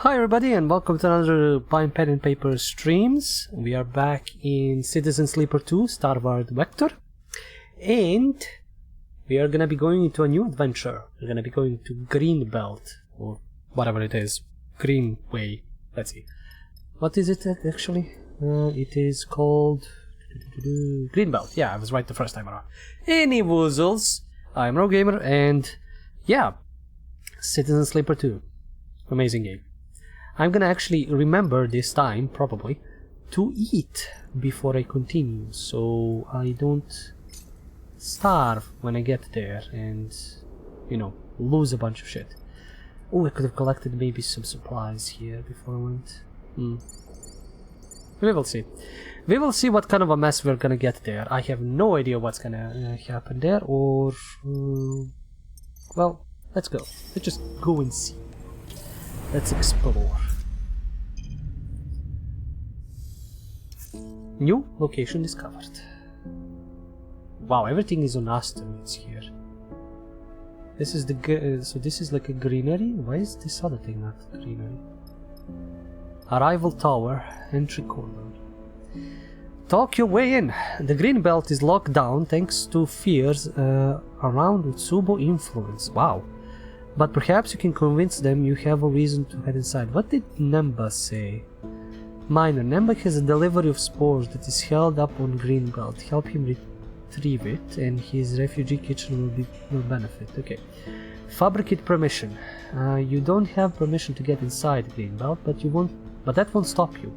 Hi everybody and welcome to another Pen and Paper streams. We are back in Citizen Sleeper 2 Starward Vector. And we are gonna be going into a new adventure. We're gonna be going to Greenbelt, or whatever it is. Greenway. Let's see. What is it actually? It is called Greenbelt. Yeah, I was right the first time around. Any woozles. I'm Rogue Gamer and yeah, Citizen Sleeper 2. Amazing game. I'm gonna actually remember this time, probably, to eat before I continue, so I don't starve when I get there and, you know, lose a bunch of shit. Oh, I could have collected maybe some supplies here before I went. We will see. We will see what kind of a mess we're gonna get there. I have no idea what's gonna happen there, or... well, let's go. Let's just go and see. Let's explore. New location discovered. Wow, everything is on asteroids here. This is the so this is like a greenery. Why is this other thing not greenery? Arrival tower, entry corridor. Talk your way in. The Greenbelt is locked down thanks to fears around Utsubo influence. Wow. But perhaps you can convince them you have a reason to head inside. What did Nemba say? Minor, Nemba has a delivery of spores that is held up on Greenbelt. Help him retrieve it, and his refugee kitchen will benefit. Okay. Fabricate permission. You don't have permission to get inside Greenbelt, but that won't stop you.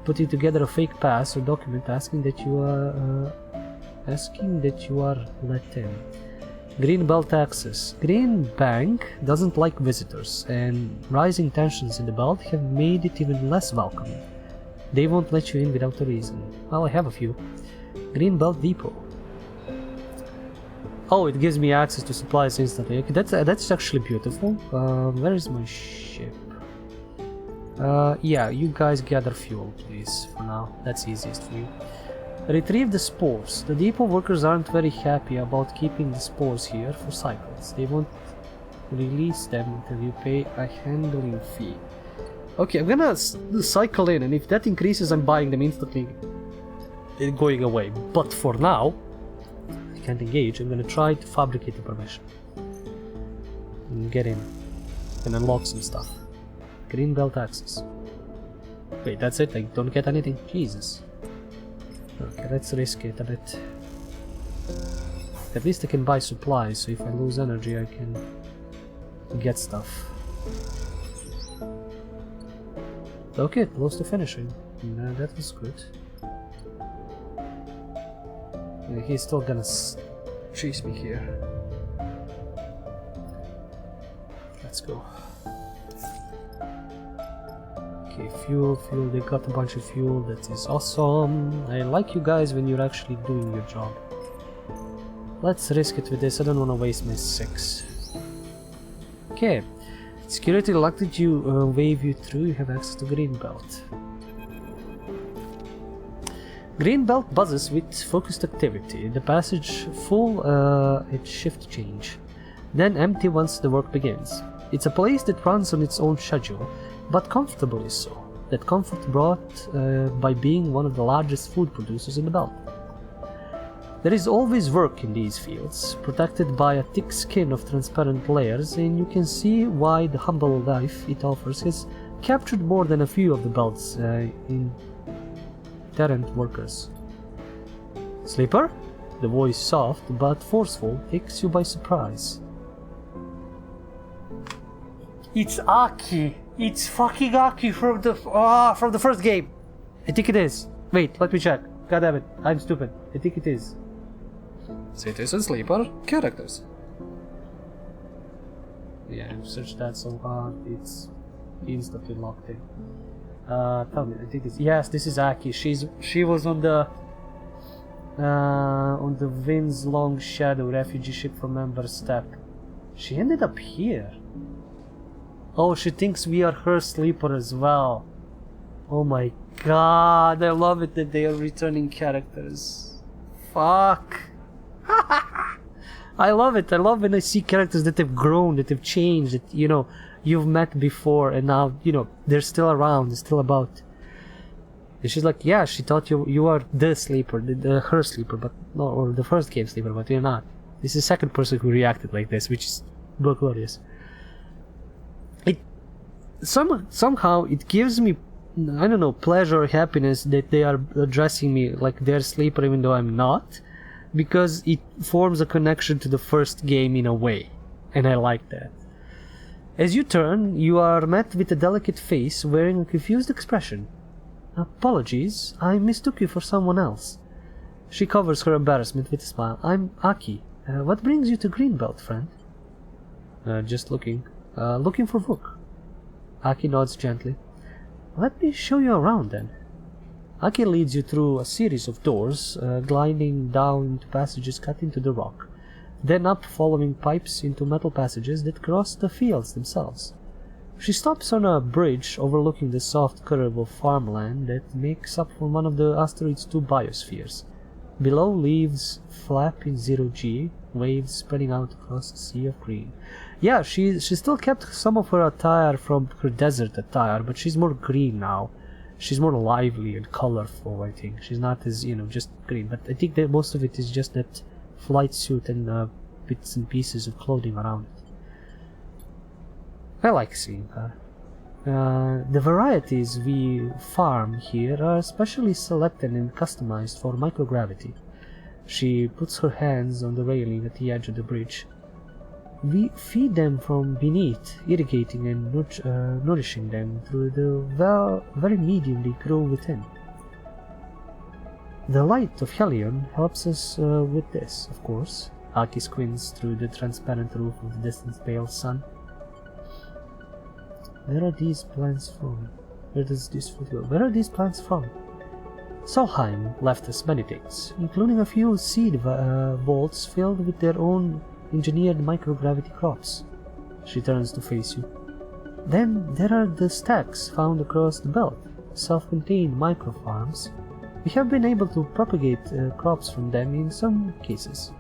Putting together a fake pass or document asking that you are let in. Greenbelt access. Green Bank doesn't like visitors, and rising tensions in the belt have made it even less welcoming. They won't let you in without a reason. Well, I have a few. Greenbelt Depot. Oh, it gives me access to supplies instantly. Okay, that's actually beautiful. Where is my ship? Yeah, you guys gather fuel, please, for now. That's easiest for you. Retrieve the spores. The depot workers aren't very happy about keeping the spores here for cycles. They won't release them until you pay a handling fee. Okay, I'm gonna cycle in, and if that increases, I'm buying them instantly. They're going away. But for now, I can't engage. I'm gonna try to fabricate the permission. And get in. And unlock some stuff. Greenbelt access. Wait, that's it? I don't get anything? Jesus. Okay, let's risk it a bit. At least I can buy supplies, so if I lose energy I can get stuff. Okay, close to finishing. No, that was good. Yeah, he's still gonna chase me here. Let's go. Okay, fuel, they got a bunch of fuel, that is awesome. I like you guys when you're actually doing your job. Let's risk it with this, I don't want to waste my 6. Okay, security reluctant you wave you through, you have access to Greenbelt. Greenbelt buzzes with focused activity, the passage full at shift change, then empty once the work begins. It's a place that runs on its own schedule, but comfortably so. That comfort brought by being one of the largest food producers in the belt. There is always work in these fields, protected by a thick skin of transparent layers, and you can see why the humble life it offers has captured more than a few of the belt's inherent workers. Sleeper? The voice, soft but forceful, takes you by surprise. It's Aki! It's fucking Aki from the first game! I think it is. Wait, let me check. God damn it, I'm stupid. I think it is. Citizen Sleeper characters. Yeah, I've searched that so hard, it's instantly locked in. Tell me, I think this. Yes, this is Aki. She was on the Wind's Long Shadow refugee ship from Ember Step. She ended up here. Oh, she thinks we are her sleeper as well. Oh my god, I love it that they are returning characters. Fuck. I love it. I love when I see characters that have grown, that have changed, that, you know, you've met before, and now, you know, they're still around, they're still about. And she's like, yeah, she thought you are the sleeper, her sleeper, but no, or the first game sleeper, but you're not. This is the second person who reacted like this, which is glorious. It somehow it gives me, I don't know, pleasure or happiness that they are addressing me like they're sleeper even though I'm not, because it forms a connection to the first game in a way, and I like that. As you turn, you are met with a delicate face wearing a confused expression. Apologies, I mistook you for someone else. She covers her embarrassment with a smile. I'm Aki. What brings you to Greenbelt, friend? Just looking. Looking for work. Aki nods gently. Let me show you around then. Aki leads you through a series of doors, gliding down into passages cut into the rock, then up following pipes into metal passages that cross the fields themselves. She stops on a bridge overlooking the soft curve of farmland that makes up for one of the asteroid's 2 biospheres. Below, leaves flap in zero-G, waves spreading out across a sea of green. Yeah, she still kept some of her attire from her desert attire, but she's more green now. She's more lively and colorful, I think. She's not as, you know, just green, but I think that most of it is just that flight suit and bits and pieces of clothing around it. I like seeing her. The varieties we farm here are specially selected and customized for microgravity. She puts her hands on the railing at the edge of the bridge. We feed them from beneath, irrigating and nourishing them through the very medium they grow within. The light of Helion helps us with this, of course. Aki squints through the transparent roof of the distant pale sun. Where are these plants from? Where are these plants from? Solheim left us many things, including a few seed vaults filled with their own engineered microgravity crops. She turns to face you. Then there are the stacks found across the belt, self-contained microfarms. We have been able to propagate crops from them in some cases.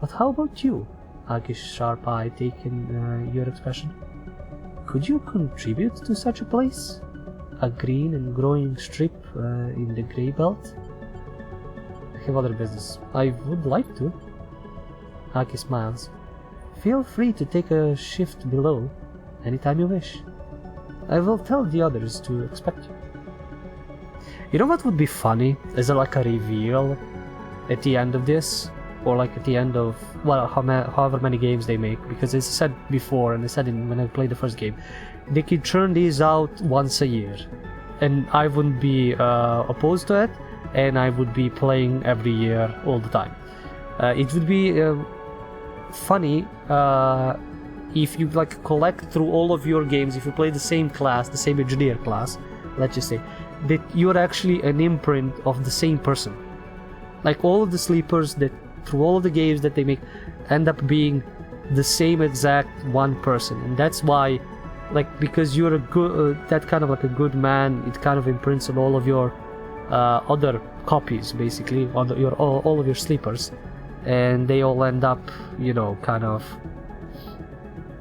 But how about you? Aki's sharp eye taking your expression. Could you contribute to such a place? A green and growing strip in the Greenbelt? I have other business. I would like to. Aki smiles. Feel free to take a shift below, anytime you wish. I will tell the others to expect you. You know what would be funny? Is there like a reveal at the end of this? Or like at the end of, well, however many games they make, because as I said before, and I said when I played the first game, they could churn these out once a year, and I wouldn't be opposed to it, and I would be playing every year all the time. It would be funny if you like collect through all of your games, if you play the same class, the same engineer class, let's just say, that you're actually an imprint of the same person. Like all of the sleepers that through all of the games that they make end up being the same exact one person, and that's why, like, because you're a good that kind of like a good man, it kind of imprints on all of your other copies, basically on all of your sleepers, and they all end up, you know, kind of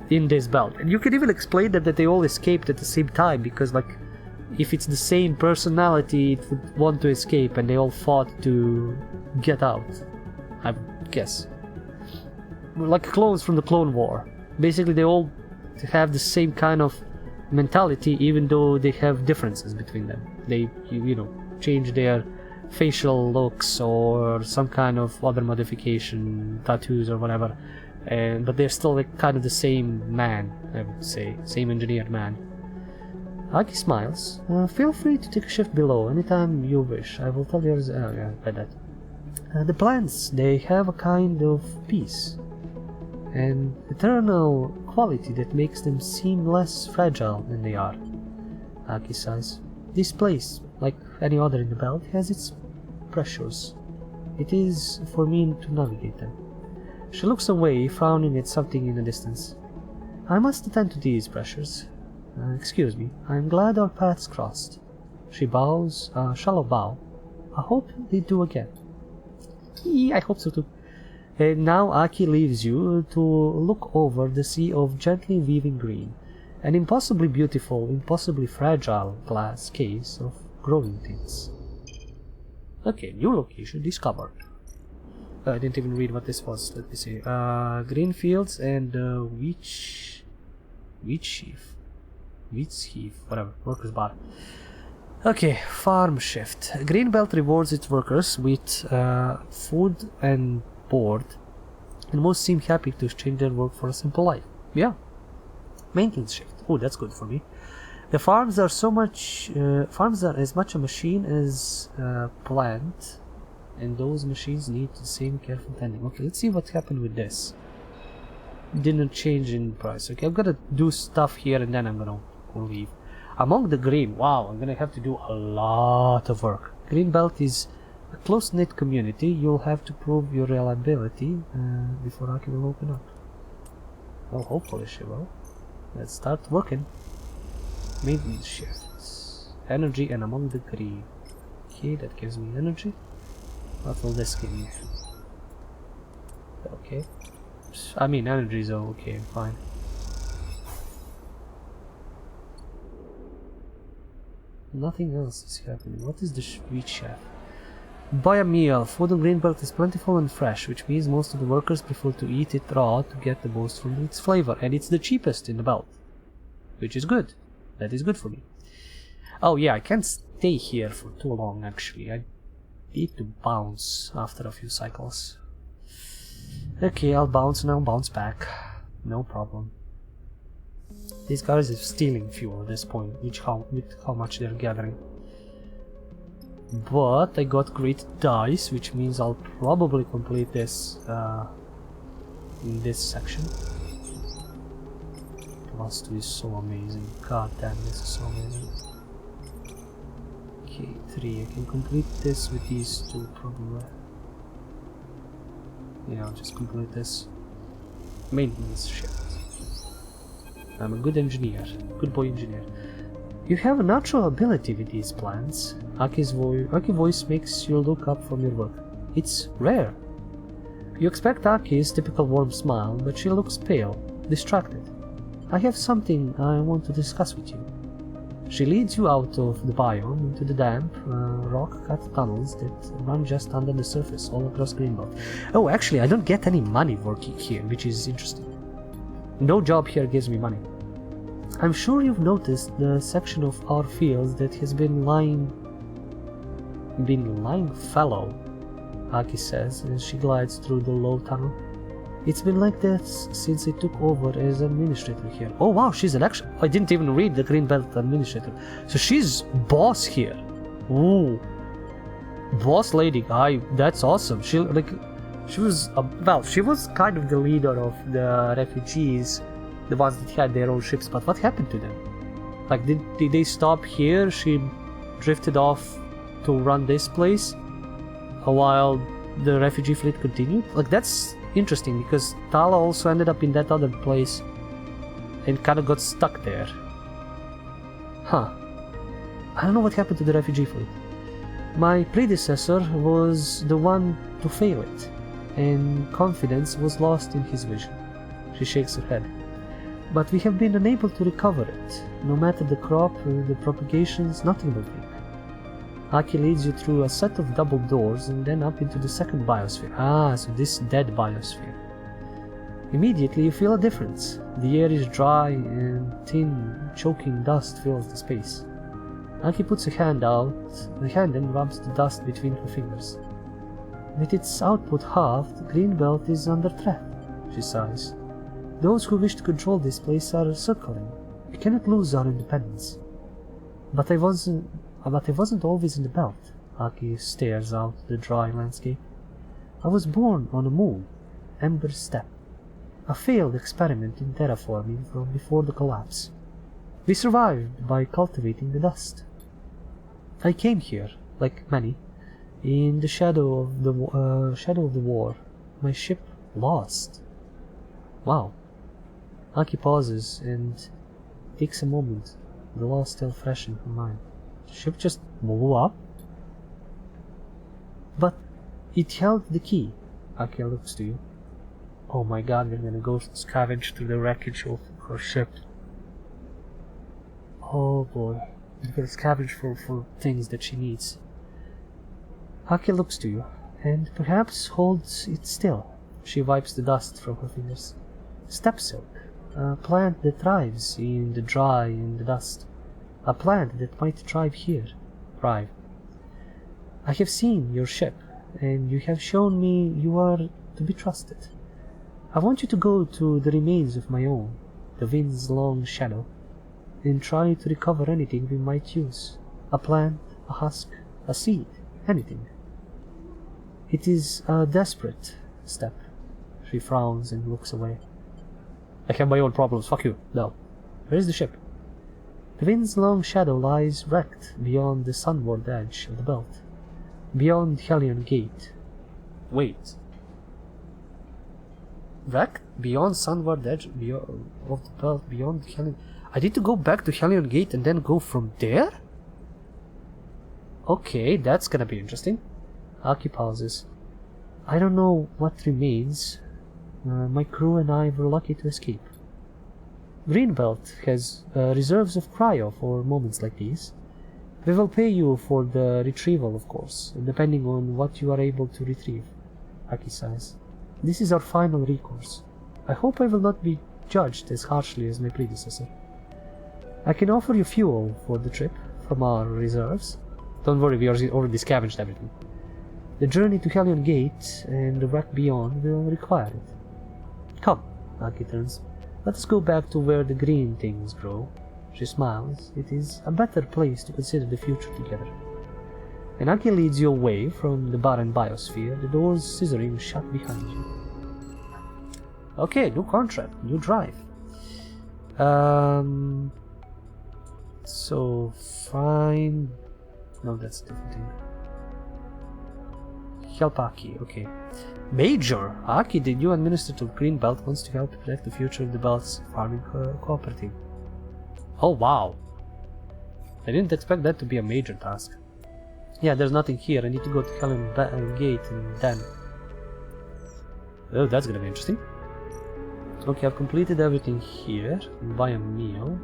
in this belt. And you can even explain that they all escaped at the same time, because like if it's the same personality, it would want to escape, and they all fought to get out, I guess. Like clones from the Clone War. Basically, they all have the same kind of mentality, even though they have differences between them. They, you know, change their facial looks or some kind of other modification, tattoos or whatever, but they're still like kind of the same man, I would say, same engineered man. Aki smiles. Feel free to take a shift below anytime you wish. I will tell you about that. The plants, they have a kind of peace, an eternal quality that makes them seem less fragile than they are. Aki sighs. This place, like any other in the belt, has its pressures. It is for me to navigate them. She looks away, frowning at something in the distance. I must attend to these pressures. Excuse me, I am glad our paths crossed. She bows, a shallow bow. I hope they do again. I hope so too. And now Aki leaves you to look over the sea of gently weaving green. An impossibly beautiful, impossibly fragile glass case of growing things. Okay, new location discovered. I didn't even read what this was. Let me see. Green fields and wheat sheaf, whatever. Workers bar. Okay, farm shift. Greenbelt rewards its workers with food and board, and most seem happy to exchange their work for a simple life. Yeah. Maintenance shift. Oh, that's good for me. The farms are as much a machine as a plant, and those machines need the same careful tending. Okay, let's see what happened with this. Didn't change in price. Okay, I've got to do stuff here and then I'm gonna leave. Among the green, wow, I'm gonna have to do a lot of work. Greenbelt is a close-knit community. You'll have to prove your reliability before Aki will open up. Well, hopefully she will. Let's start working. Maintenance shifts. Energy and among the green. Okay, that gives me energy. What will this give me? Okay. I mean, energy is okay, fine. Nothing else is happening. What is the wheat chef? Buy a meal. Food on Greenbelt is plentiful and fresh, which means most of the workers prefer to eat it raw to get the most from its flavor, and it's the cheapest in the belt, which is good. That is good for me. Oh yeah, I can't stay here for too long actually. I need to bounce after a few cycles. Okay, I'll bounce and I'll bounce back. No problem. These guys are stealing fuel at this point, with how much they're gathering. But I got great dice, which means I'll probably complete this in this section. Plus 2 is so amazing. God damn, this is so amazing. Okay, 3. I can complete this with these 2 probably. Yeah, I'll just complete this. Maintenance shift. I'm a good engineer. Good boy engineer. You have a natural ability with these plants. Aki's voice makes you look up from your work. It's rare. You expect Aki's typical warm smile, but she looks pale, distracted. I have something I want to discuss with you. She leads you out of the biome into the damp, rock-cut tunnels that run just under the surface all across Greenbelt. Oh, actually, I don't get any money working here, which is interesting. No job here gives me money. I'm sure you've noticed the section of our fields that has been lying fallow, Aki says as she glides through the low tunnel. It's been like that since I took over as administrator here. Oh wow, she's an actual... I didn't even read the Greenbelt administrator. So she's boss here. Ooh. Boss lady, that's awesome. She was kind of the leader of the refugees, the ones that had their own ships, but what happened to them? Like, did they stop here? She drifted off to run this place while the refugee fleet continued? Like, that's interesting because Tala also ended up in that other place and kind of got stuck there. Huh. I don't know what happened to the refugee fleet. My predecessor was the one to fail it, and confidence was lost in his vision. She shakes her head. But we have been unable to recover it. No matter the crop or the propagations, nothing will work. Aki leads you through a set of double doors and then up into the second biosphere. Ah, so this dead biosphere. Immediately you feel a difference. The air is dry and thin, choking dust fills the space. Aki puts a hand and rubs the dust between her fingers. With its output halved, Greenbelt is under threat, she sighs. Those who wish to control this place are circling. We cannot lose our independence. But I wasn't always in the belt. Aki stares out the dry landscape. I was born on a moon, Ember Steppe, a failed experiment in terraforming from before the collapse. We survived by cultivating the dust. I came here, like many, in the shadow of the war. My ship lost. Wow. Aki pauses and takes a moment, the loss still fresh in her mind. The ship just blew up? But it held the key. Aki looks to you. Oh my god, we're gonna go scavenge through the wreckage of her ship. Oh boy. You gotta scavenge for things that she needs. Aki looks to you, and perhaps holds it still. She wipes the dust from her fingers. Steppe silk, a plant that thrives in the dry and the dust. A plant that might thrive here. Thrive. I have seen your ship, and you have shown me you are to be trusted. I want you to go to the remains of my own, the wind's long shadow, and try to recover anything we might use. A plant, a husk, a seed, anything. It is a desperate step. She frowns and looks away. I have my own problems, fuck you. No. Where is the ship? The wind's long shadow lies wrecked beyond the sunward edge of the belt. Beyond Hellion Gate. Wait. Wrecked? Beyond sunward edge of the belt, beyond Hellion... I need to go back to Hellion Gate and then go from there? Okay, that's gonna be interesting. Aki pauses. I don't know what remains. My crew and I were lucky to escape. Greenbelt has reserves of cryo for moments like these. We will pay you for the retrieval, of course, depending on what you are able to retrieve. Aki sighs. This is our final recourse. I hope I will not be judged as harshly as my predecessor. I can offer you fuel for the trip from our reserves. Don't worry, we already scavenged everything. The journey to Hellion Gate and the wreck beyond will require it. Come, Aki turns. Let us go back to where the green things grow. She smiles. It is a better place to consider the future together. And Aki leads you away from the barren biosphere, the doors scissoring shut behind you. Okay, new contract, new drive. So, fine... No, that's a different thing. Help Aki, okay. Major! Aki, the new administrator of Greenbelt, wants to help protect the future of the Belt's farming cooperative. Oh wow! I didn't expect that to be a major task. Yeah, there's nothing here. I need to go to Hellion Gate and then... Oh, that's gonna be interesting. Okay, I've completed everything here. Buy a meal.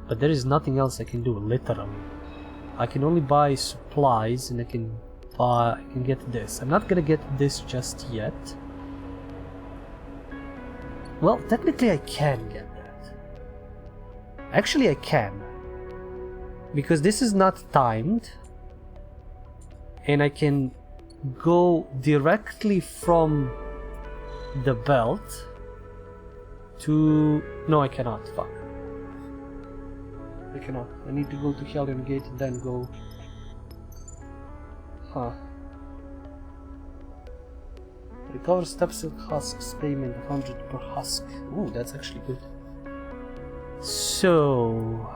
But there is nothing else I can do, literally. I can only buy supplies and I can get this. I'm not gonna get this just yet. Well, technically I can get that. Actually I can. Because this is not timed. And I can go directly from the belt to... No, I cannot. Fuck. I cannot. I need to go to Hellion Gate and then go... Huh. Recover Steppe silk husks, payment 100 per husk. Ooh, that's actually good. So...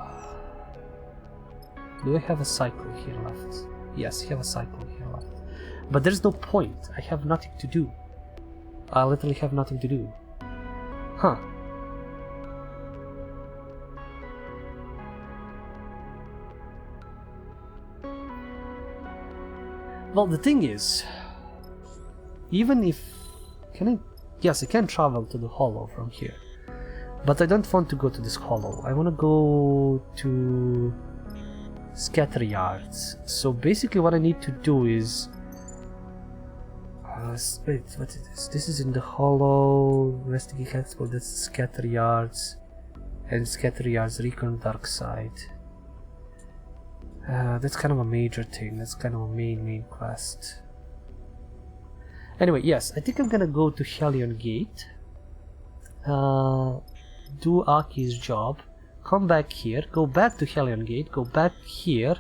Do I have a cycle here left? Yes, I have a cycle here left. But there's no point. I have nothing to do. I literally have nothing to do. Huh. Well, the thing is, even if... Can I... Yes, I can travel to the hollow from here. But I don't want to go to this hollow. I want to go to... Scatter Yards. So basically what I need to do is... wait, what is this? This is in the hollow... Investigate Export, that's Scatter Yards. And Scatter Yards Recon Dark Side. That's kind of a major thing. That's kind of a main quest. Anyway, yes, I think I'm gonna go to Hellion Gate. Do Aki's job. Come back here. Go back to Hellion Gate. Go back here.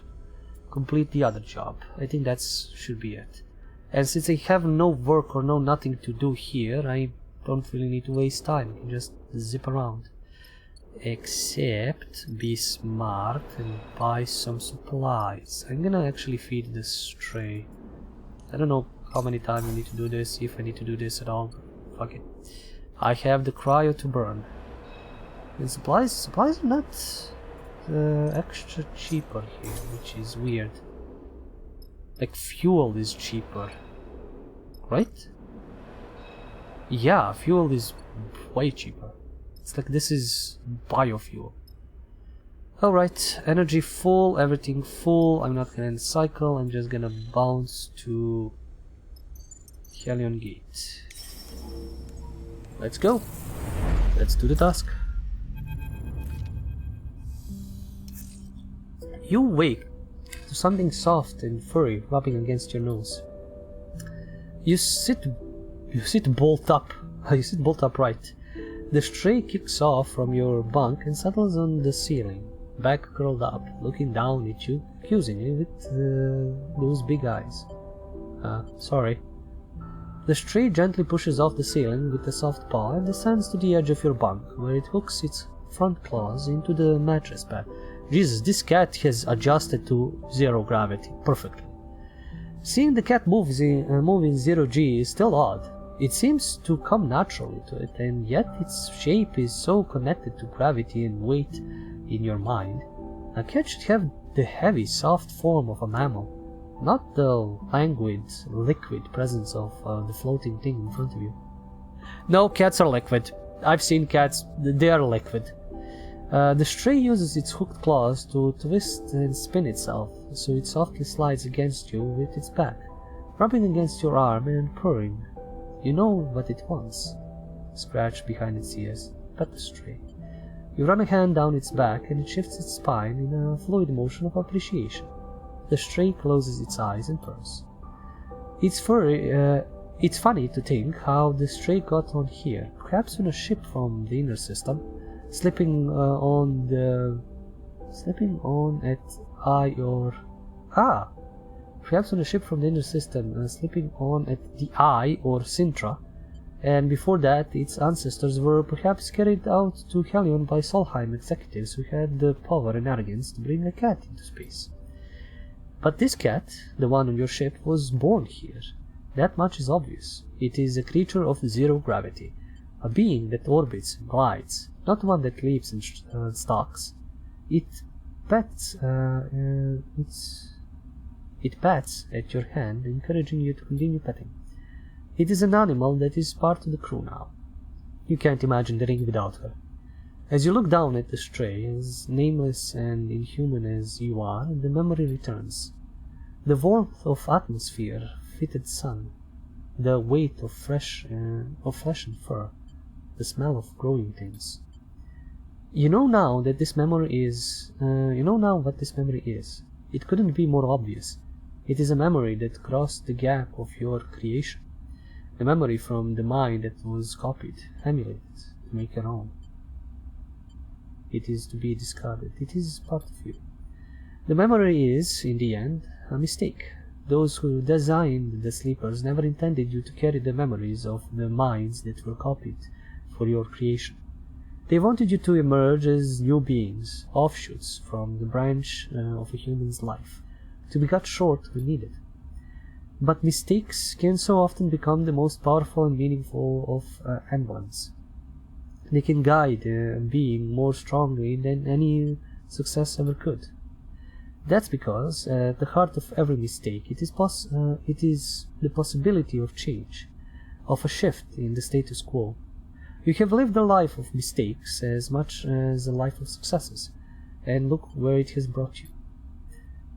Complete the other job. I think that should be it. And since I have no work or nothing to do here, I don't really need to waste time. I can just zip around. Except be smart and buy some supplies. I'm gonna actually feed this stray. I don't know how many times I need to do this, if I need to do this at all. Fuck it. I have the cryo to burn. And supplies are not extra cheaper here, which is weird. Like fuel is cheaper, right? Yeah, fuel is way cheaper. It's like this is biofuel. Alright, energy full, everything full. I'm not gonna end the cycle, I'm just gonna bounce to Helion Gate. Let's go. Let's do the task. You wake to something soft and furry rubbing against your nose. You sit bolt upright. The stray kicks off from your bunk and settles on the ceiling, back curled up, looking down at you accusingly with those big eyes. Sorry. The stray gently pushes off the ceiling with a soft paw and descends to the edge of your bunk, where it hooks its front claws into the mattress pad. Jesus, this cat has adjusted to zero gravity perfectly. Seeing the cat move in zero G is still odd. It seems to come naturally to it, and yet its shape is so connected to gravity and weight in your mind. A cat should have the heavy, soft form of a mammal, not the languid, liquid presence of the floating thing in front of you. No, cats are liquid. I've seen cats, they are liquid. The stray uses its hooked claws to twist and spin itself, so it softly slides against you with its back, rubbing against your arm and purring. You know what it wants. Scratch behind its ears, pet the stray. You run a hand down its back and it shifts its spine in a fluid motion of appreciation. The stray closes its eyes and purrs. It's funny to think how the stray got on here, perhaps on a ship from the inner system, slipping on at the Eye or Sintra, and before that its ancestors were perhaps carried out to Helion by Solheim executives who had the power and arrogance to bring a cat into space. But this cat, the one on your ship, was born here. That much is obvious. It is a creature of zero gravity, a being that orbits and glides, not one that leaps and stalks. It pats at your hand, encouraging you to continue petting. It is an animal that is part of the crew now. You can't imagine the ring without her. As you look down at the stray, as nameless and inhuman as you are, the memory returns. The warmth of atmosphere, fitted sun, the weight of flesh and fur, the smell of growing things. You know now what this memory is. It couldn't be more obvious. It is a memory that crossed the gap of your creation. A memory from the mind that was copied, emulated, to make your own. It is to be discarded. It is part of you. The memory is, in the end, a mistake. Those who designed the sleepers never intended you to carry the memories of the minds that were copied for your creation. They wanted you to emerge as new beings, offshoots from the branch of a human's life, to be cut short when needed. But mistakes can so often become the most powerful and meaningful of emblems. They can guide a being more strongly than any success ever could. That's because at the heart of every mistake it is the possibility of change, of a shift in the status quo. You have lived a life of mistakes as much as a life of successes, and look where it has brought you.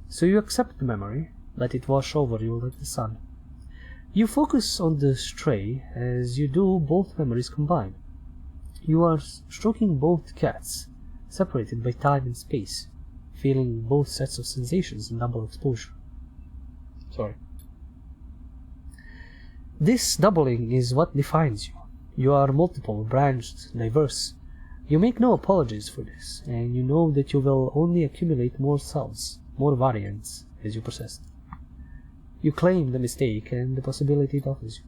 So you accept the memory, let it wash over you like the sun. You focus on the stray as you do both memories combined. You are stroking both cats, separated by time and space, feeling both sets of sensations in double exposure. This doubling is what defines you. You are multiple, branched, diverse. You make no apologies for this, and you know that you will only accumulate more selves, more variants, as you persist. You claim the mistake and the possibility it offers you.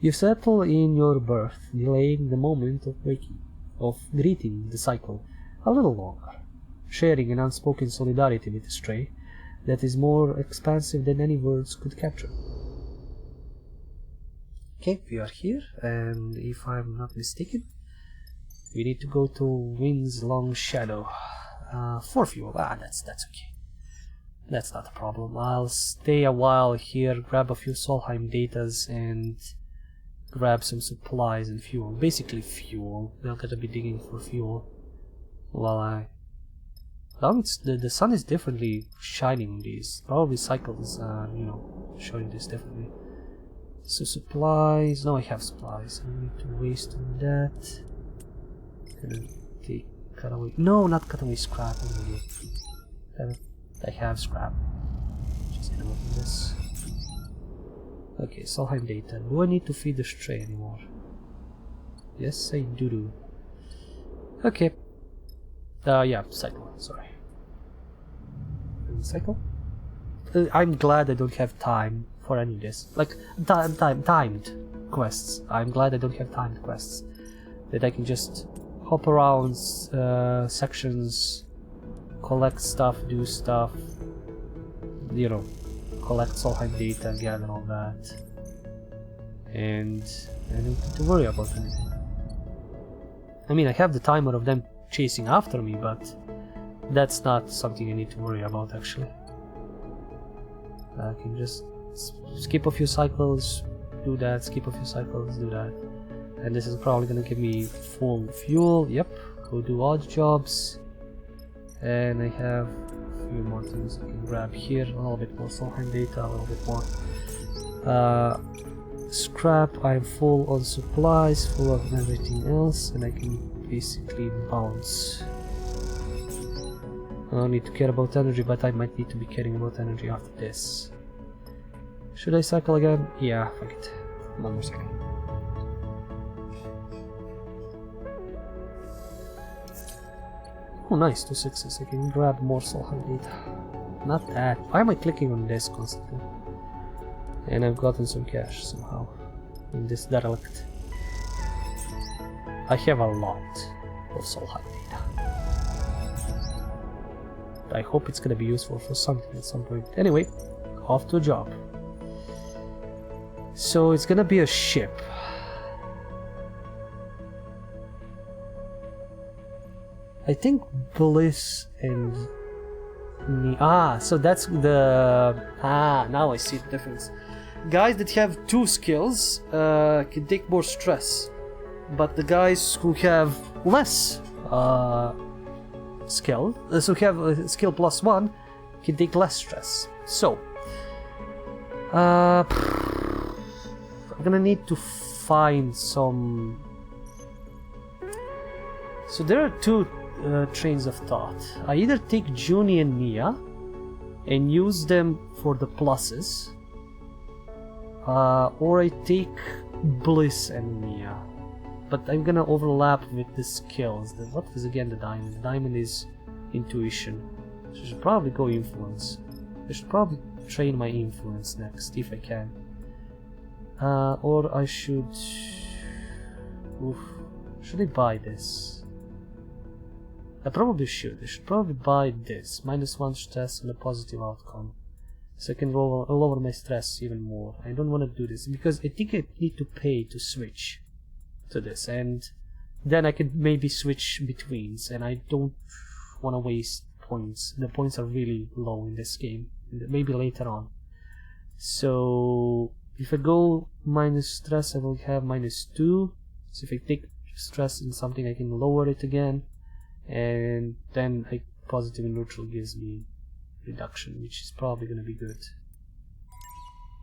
You settle in your birth, delaying the moment of waking, of greeting the cycle a little longer, sharing an unspoken solidarity with the stray that is more expansive than any words could capture. Okay, we are here, and if I'm not mistaken, we need to go to Wind's Long Shadow for fuel. That's okay. That's not a problem. I'll stay a while here, grab a few Solheim datas, and grab some supplies and fuel. Basically fuel. They're gonna be digging for fuel while I Now it's the sun is definitely shining on these. Probably cycles, you know, showing this differently. So supplies. No, I have supplies. I need to waste on that. Gonna take cut away. No, not cut away scrap. Damn it. I have scrap. Just gonna open this. Okay, Solheim data. Do I need to feed the stray anymore? Yes, I do. Okay. Yeah, cycle. Sorry. Cycle. I'm glad I don't have time for any of this. Like timed quests. I'm glad I don't have timed quests. That I can just hop around sections, collect stuff, do stuff. You know, collect Solheim data, gather all that, and I don't need to worry about anything. I mean, I have the timer of them chasing after me, but that's not something I need to worry about actually. I can just skip a few cycles, do that, skip a few cycles, do that. And this is probably gonna give me full fuel. Yep, go do odd jobs. And I have a few more things I can grab here. A little bit more Solheim data, a little bit more scrap. I'm full on supplies, full of everything else, and I can basically bounce. I don't need to care about energy, but I might need to be caring about energy after this. Should I cycle again? Yeah, fuck it. 1 more second. Oh nice, 2 6s. I can grab more Solheim data. Not that. Why am I clicking on this constantly? And I've gotten some cash somehow in this derelict. I have a lot of Solheim data. I hope it's gonna be useful for something at some point. Anyway, off to a job. So it's gonna be a ship. I think Bliss and so that's the now I see the difference. Guys that have 2 skills can take more stress, but the guys who have less skill, so who have skill +1, can take less stress. So I'm gonna need to find some. So there are 2 trains of thought. I either take Junie and Nia and use them for the pluses, or I take Bliss and Nia. But I'm gonna overlap with the skills. What is again the diamond? The diamond is intuition. So I should probably go influence. I should probably train my influence next if I can. Or I should. Should I buy this? I probably should. I should probably buy this. -1 stress and a positive outcome. So I can lower my stress even more. I don't want to do this because I think I need to pay to switch to this, and then I could maybe switch betweens, and I don't want to waste points. The points are really low in this game. Maybe later on. So if I go minus stress, I will have -2. So if I take stress in something, I can lower it again, and then positive and neutral gives me reduction, which is probably going to be good.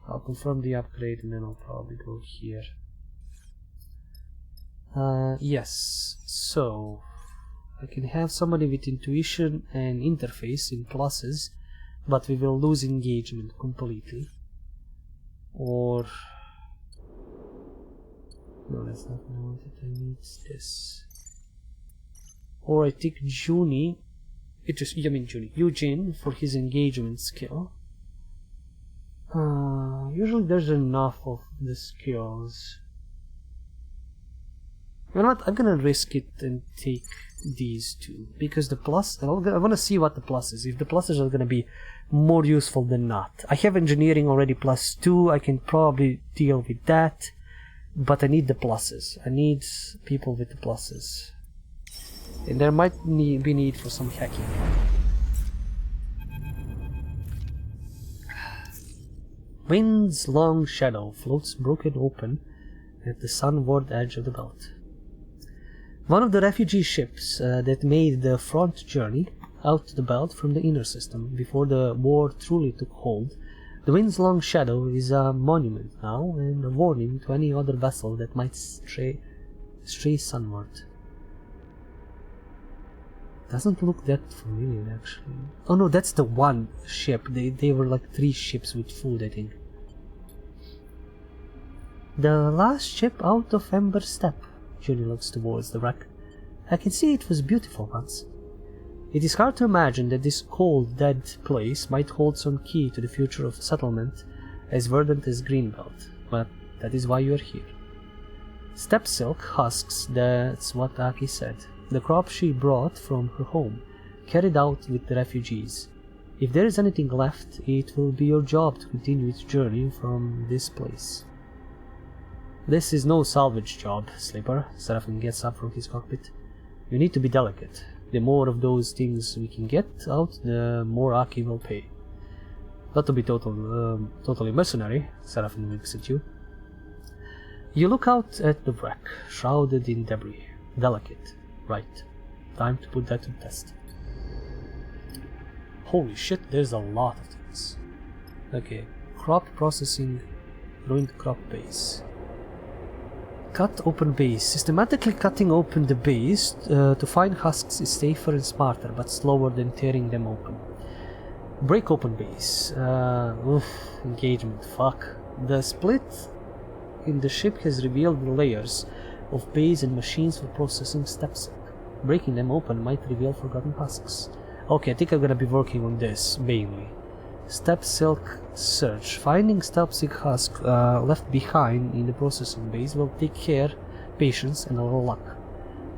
I'll confirm the upgrade and then I'll probably go here. Yes, so I can have somebody with intuition and interface in pluses, but we will lose engagement completely. Or no, that's not what I wanted. I need this. Or I take Junie. Eugene for his engagement skill. Usually there's enough of the skills. You know what? I'm gonna risk it and take these 2 because the plus. I want to see what the plus is. If the pluses are gonna be more useful than not. I have engineering already +2. I can probably deal with that, but I need the pluses. I need people with the pluses. And there might be need for some hacking. Wind's long shadow floats broken open at the sunward edge of the belt. One of the refugee ships that made the front journey out the belt from the inner system before the war truly took hold. The wind's long shadow is a monument now, and a warning to any other vessel that might stray sunward. Doesn't look that familiar, actually. Oh no, that's the one ship. They were like 3 ships with food, I think. The last ship out of Ember Step. Julie looks towards the wreck. I can see it was beautiful once. It is hard to imagine that this cold, dead place might hold some key to the future of settlement as verdant as Greenbelt, but that is why you are here. Steppe silk husks, that's what Aki said. The crop she brought from her home, carried out with the refugees. If there is anything left, it will be your job to continue its journey from this place. This is no salvage job, Sleeper. Seraphim gets up from his cockpit. You need to be delicate. The more of those things we can get out, the more Aki will pay. Not to be totally mercenary, Seraphim winks at you. You look out at the wreck, shrouded in debris. Delicate. Right. Time to put that to test. Holy shit, there's a lot of things. Okay. Crop processing. Ruined crop base. Cut open base. Systematically cutting open the base to find husks is safer and smarter, but slower than tearing them open. Break open base. Engagement. Fuck. The split in the ship has revealed the layers of base and machines for processing steppe silk. Breaking them open might reveal forgotten husks. Okay, I think I'm gonna be working on this mainly. Steppe silk search. Finding steppe silk husk left behind in the processing base will take care, patience, and a little luck.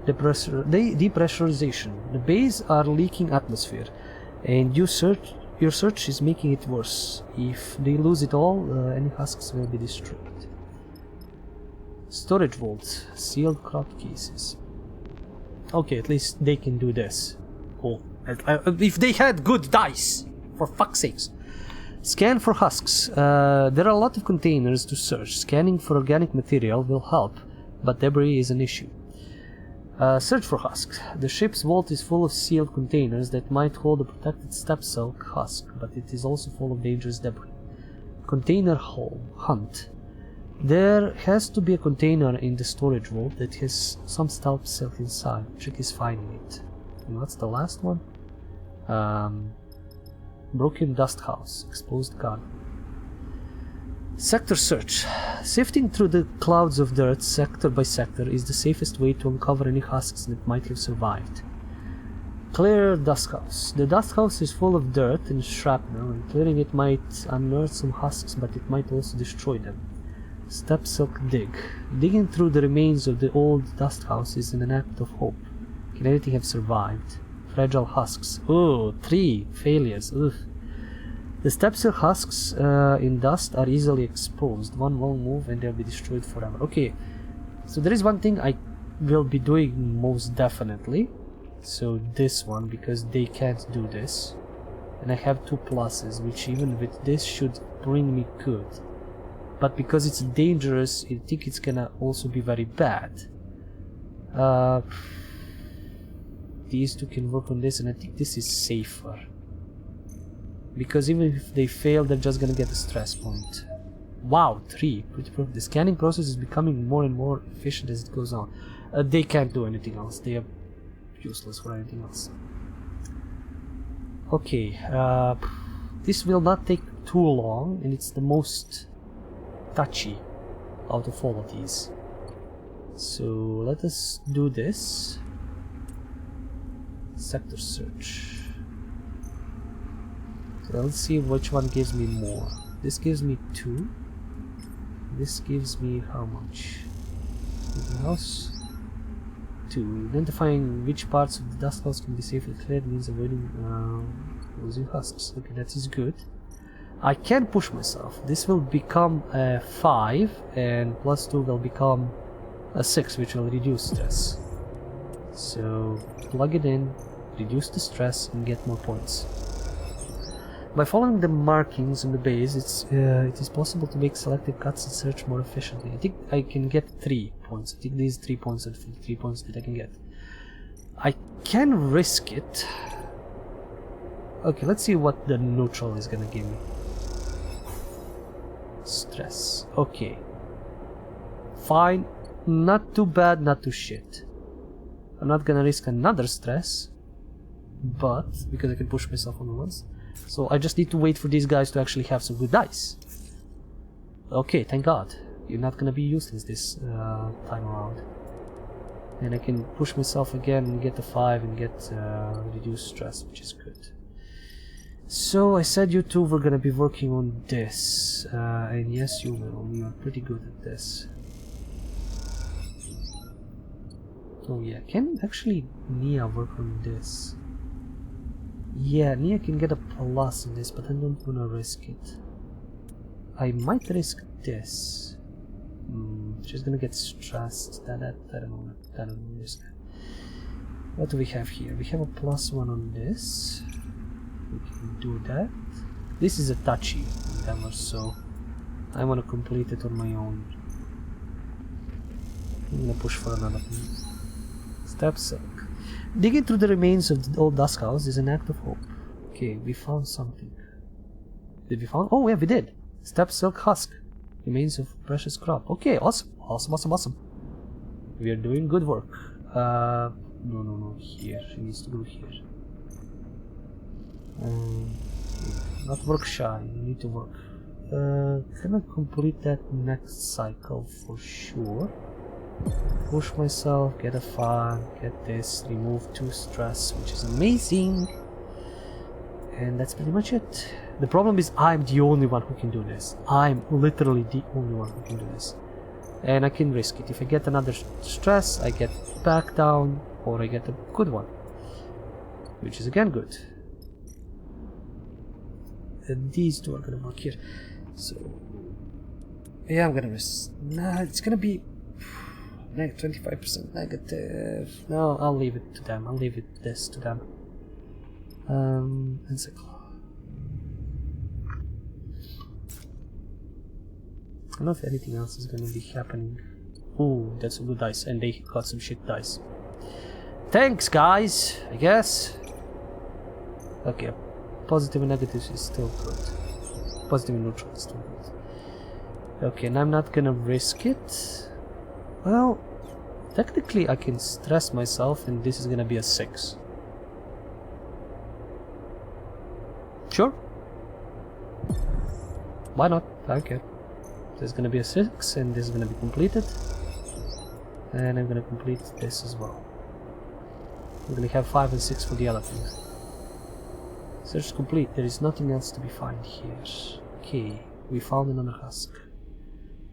Depressurization. The base are leaking atmosphere, and your search is making it worse. If they lose it all, any husks will be destroyed. Storage vault. Sealed crop cases. Okay, at least they can do this. Cool. If they had good dice, for fuck's sakes. Scan for husks. There are a lot of containers to search. Scanning for organic material will help, but debris is an issue. Search for husks. The ship's vault is full of sealed containers that might hold a protected steppe silk husk, but it is also full of dangerous debris. Container hull. Hunt. There has to be a container in the storage vault that has some steppe silk inside. Trick is finding it. And what's the last one? Broken dust house. Exposed gun. Sector search. Sifting through the clouds of dirt sector by sector is the safest way to uncover any husks that might have survived. Clear dust house. The dust house is full of dirt and shrapnel, and clearing it might unearth some husks, but it might also destroy them. Steppe silk dig. Digging through the remains of the old dust house is an act of hope. Can anything have survived? Fragile husks. Oh, 3 failures. Ugh. The steppe silk husks in dust are easily exposed. One wrong move and they'll be destroyed forever. Okay, so there is one thing I will be doing most definitely. So this one, because they can't do this. And I have 2 pluses, which even with this should bring me good. But because it's dangerous, I think it's gonna also be very bad. These 2 can work on this, and I think this is safer. Because even if they fail, they're just gonna get a stress point. Wow, 3. Pretty perfect. The scanning process is becoming more and more efficient as it goes on. They can't do anything else. They are useless for anything else. Okay, this will not take too long, and it's the most touchy out of all of these. So let us do this. Sector search. So let's see which one gives me more. This gives me 2. This gives me how much? Anything else? 2. Identifying which parts of the dust house can be safely cleared means avoiding losing husks. Okay, that is good. I can push myself. This will become a 5, and plus 2 will become a 6, which will reduce stress. So plug it in, reduce the stress, and get more points. By following the markings on the base, it is possible to make selective cuts and search more efficiently. I think I can get 3 points. I think these 3 points are the 3 points that I can get. I can risk it Okay, let's see what the neutral is gonna give me. Stress. Okay. Fine. Not too bad, not too shit. I'm not gonna risk another stress, but because I can push myself on the ones. So I just need to wait for these guys to actually have some good dice. Okay, thank God. You're not gonna be useless this time around. And I can push myself again and get a 5 and get reduced stress, which is good. So I said you two were gonna be working on this, and yes you will, you're pretty good at this. Oh yeah, can actually Nia work on this? Yeah, Nia can get a plus on this, but I don't wanna risk it. I might risk this. She's gonna get stressed. I don't know. I don't know risk. What do we have here? We have a +1 on this. We can do that. This is a touchy endeavor, so I want to complete it on my own. I'm gonna push for another one. Step silk. Digging through the remains of the old dusk house is an act of hope. Okay, we found something. Did we find? Oh yeah, we did. Step silk husk. Remains of precious crop. Okay, awesome. Awesome. We are doing good work. No. Here. She needs to go here. Not work shy. You need to work. Can I complete that next cycle for sure? Push myself, get a 5, get this, remove 2 stress, which is amazing. And that's pretty much it. The problem is I'm the only one who can do this. I'm literally the only one who can do this. And I can risk it. If I get another stress, I get back down, or I get a good one. Which is again good. And these two are gonna work here. So yeah, I'm gonna risk. Nah, it's gonna be 25% negative. No, I'll leave it to them. I'll leave this to them. And cycle. I don't know if anything else is gonna be happening. Ooh, that's a good dice, and they got some shit dice. Thanks, guys, I guess. Okay, positive and negative is still good. Positive and neutral is still good. Okay, and I'm not gonna risk it. Well, technically I can stress myself, and this is gonna be a 6. Sure. Why not? I don't care. There's gonna be a 6, and this is gonna be completed. And I'm gonna complete this as well. I'm gonna have 5 and 6 for the other things. Search complete. There is nothing else to be found here. Okay, we found another husk.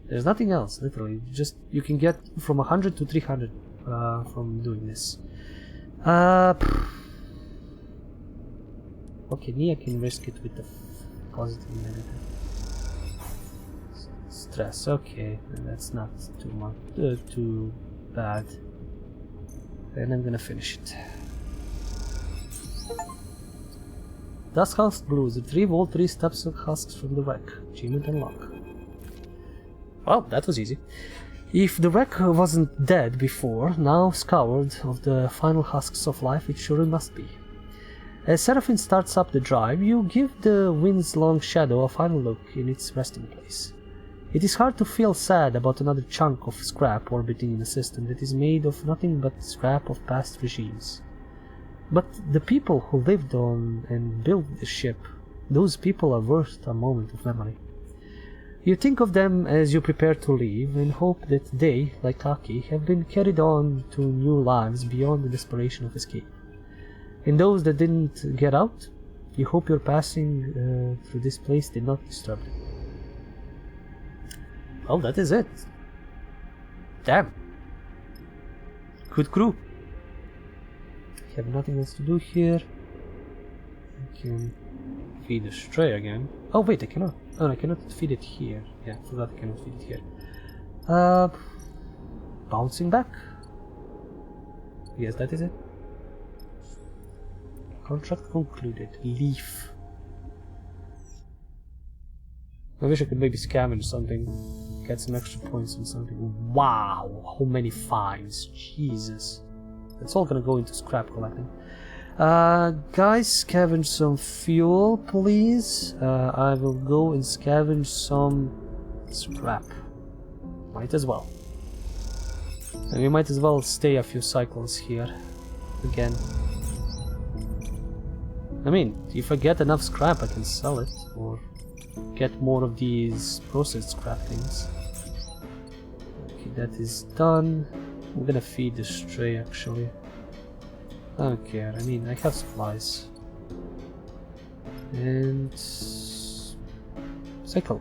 There's nothing else, literally. Just you can get from 100 to 300 from doing this. Okay, Nia can risk it with the positive and negative. Stress, okay, that's not too much, too bad. And I'm gonna finish it. Dusk Husk Blues. Retrieve all 3 Step Silk husks from the wreck. Achievement unlock. Well, that was easy. If the wreck wasn't dead before, now scoured of the final husks of life, it surely must be. As Seraphine starts up the drive, you give the wind's long shadow a final look in its resting place. It is hard to feel sad about another chunk of scrap orbiting in a system that is made of nothing but scrap of past regimes. But the people who lived on and built the ship, those people are worth a moment of memory. You think of them as you prepare to leave and hope that they, like Aki, have been carried on to new lives beyond the desperation of escape. And those that didn't get out, you hope your passing through this place did not disturb them. Well, that is it. Damn. Good crew. I have nothing else to do here. I can feed the stray again. Oh wait, I cannot. Oh, I cannot feed it here. Yeah, I forgot I cannot feed it here. Bouncing back. Yes, that is it. Contract concluded. Leaf. I wish I could maybe scavenge something. Get some extra points on something. Wow, how many 5s. Jesus. It's all gonna go into scrap collecting. Guys, scavenge some fuel, please. I will go and scavenge some scrap. Might as well. And we might as well stay a few cycles here. Again. I mean, if I get enough scrap, I can sell it. Or get more of these processed scrap things. Okay, that is done. I'm gonna feed the stray, actually. I don't care, I mean, I have supplies. And... cycle.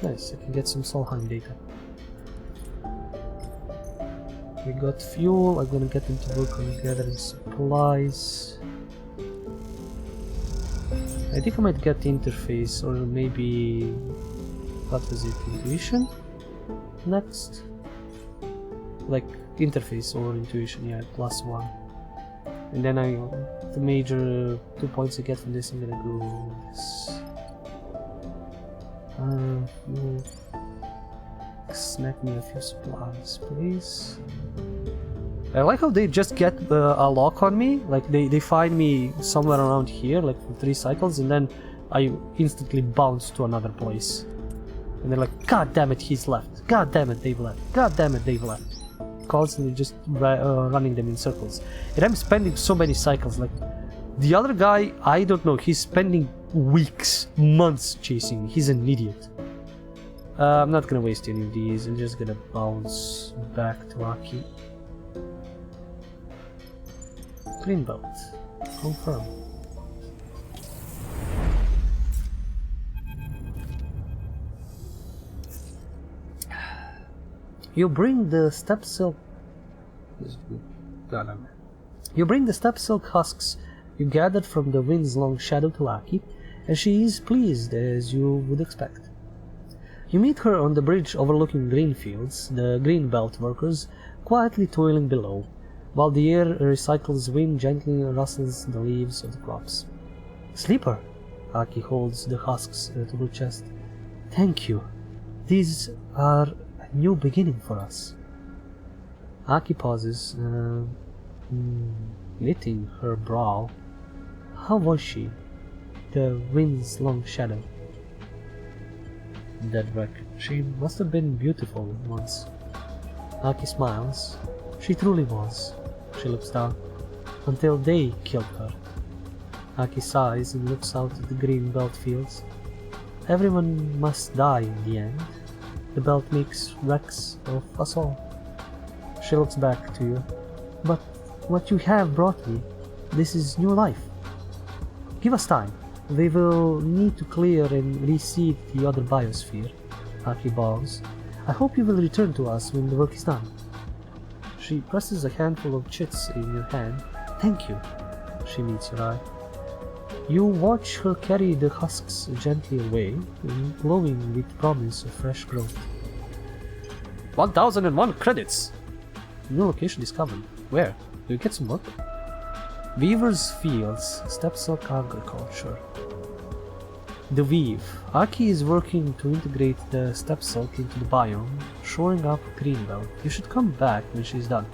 Nice, I can get some Solheim data. We got fuel, I'm gonna get them to work on gathering supplies. I think I might get the interface, or maybe... what was it? Intuition? Next? Like, interface or intuition, yeah, +1. And then the major 2 points I get from this, I'm gonna go this. Snack me a few supplies, please. I like how they just get a lock on me, like they find me somewhere around here, like for 3 cycles, and then I instantly bounce to another place. And they're like, God damn it, he's left. God damn it, they've left. God damn it, they've left. Constantly just running them in circles. And I'm spending so many cycles, like, the other guy, I don't know, he's spending weeks, months chasing me. He's an idiot. I'm not gonna waste any of these, I'm just gonna bounce back to Aki. Greenbelt. Confirm. You bring the step silk. You bring the step silk husks you gathered from the wind's long shadow to Aki, and she is pleased as you would expect. You meet her on the bridge overlooking green fields, the Greenbelt workers quietly toiling below, while the air recycles wind gently rustles the leaves of the crops. Sleeper! Aki holds the husks to her chest. Thank you. These are a new beginning for us. Aki pauses, knitting her brow. How was she? The wind's long shadow. That wreck. She must have been beautiful once. Aki smiles. She truly was. She looks down. Until they killed her. Aki sighs and looks out at the green belt fields. Everyone must die in the end. The belt makes wrecks of us all. She looks back to you. But what you have brought me, this is new life. Give us time. We will need to clear and reseed the other biosphere. Aki bows. I hope you will return to us when the work is done. She presses a handful of chits in your hand. Thank you. She meets your eye. You watch her carry the husks gently away, glowing with promise of fresh growth. 1001 credits! New location discovered. Where? Do you get some work? Weaver's Fields, Step Silk Agriculture. The Weave. Aki is working to integrate the Step Silk into the biome, shoring up Greenbelt. You should come back when she's done.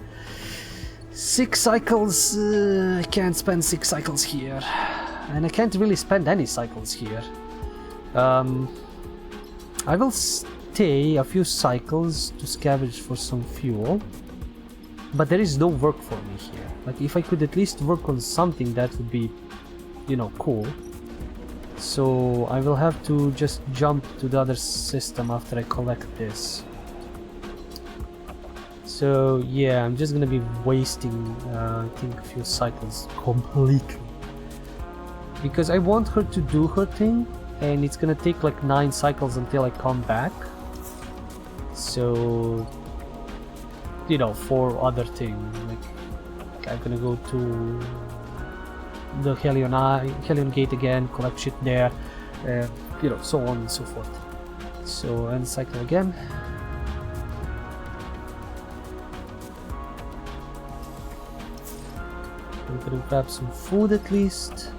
6 cycles... I can't spend 6 cycles here. And I can't really spend any cycles here. I will stay a few cycles to scavenge for some fuel. But there is no work for me here. Like, if I could at least work on something, that would be, you know, cool. So I will have to just jump to the other system after I collect this. So yeah, I'm just gonna be wasting, I think, a few cycles completely. Because I want her to do her thing, and it's gonna take like 9 cycles until I come back. So, you know, for other thing, like I'm gonna go to the Helion Gate again, collect shit there, you know, so on and so forth. So, end cycle again. I'm gonna grab some food at least.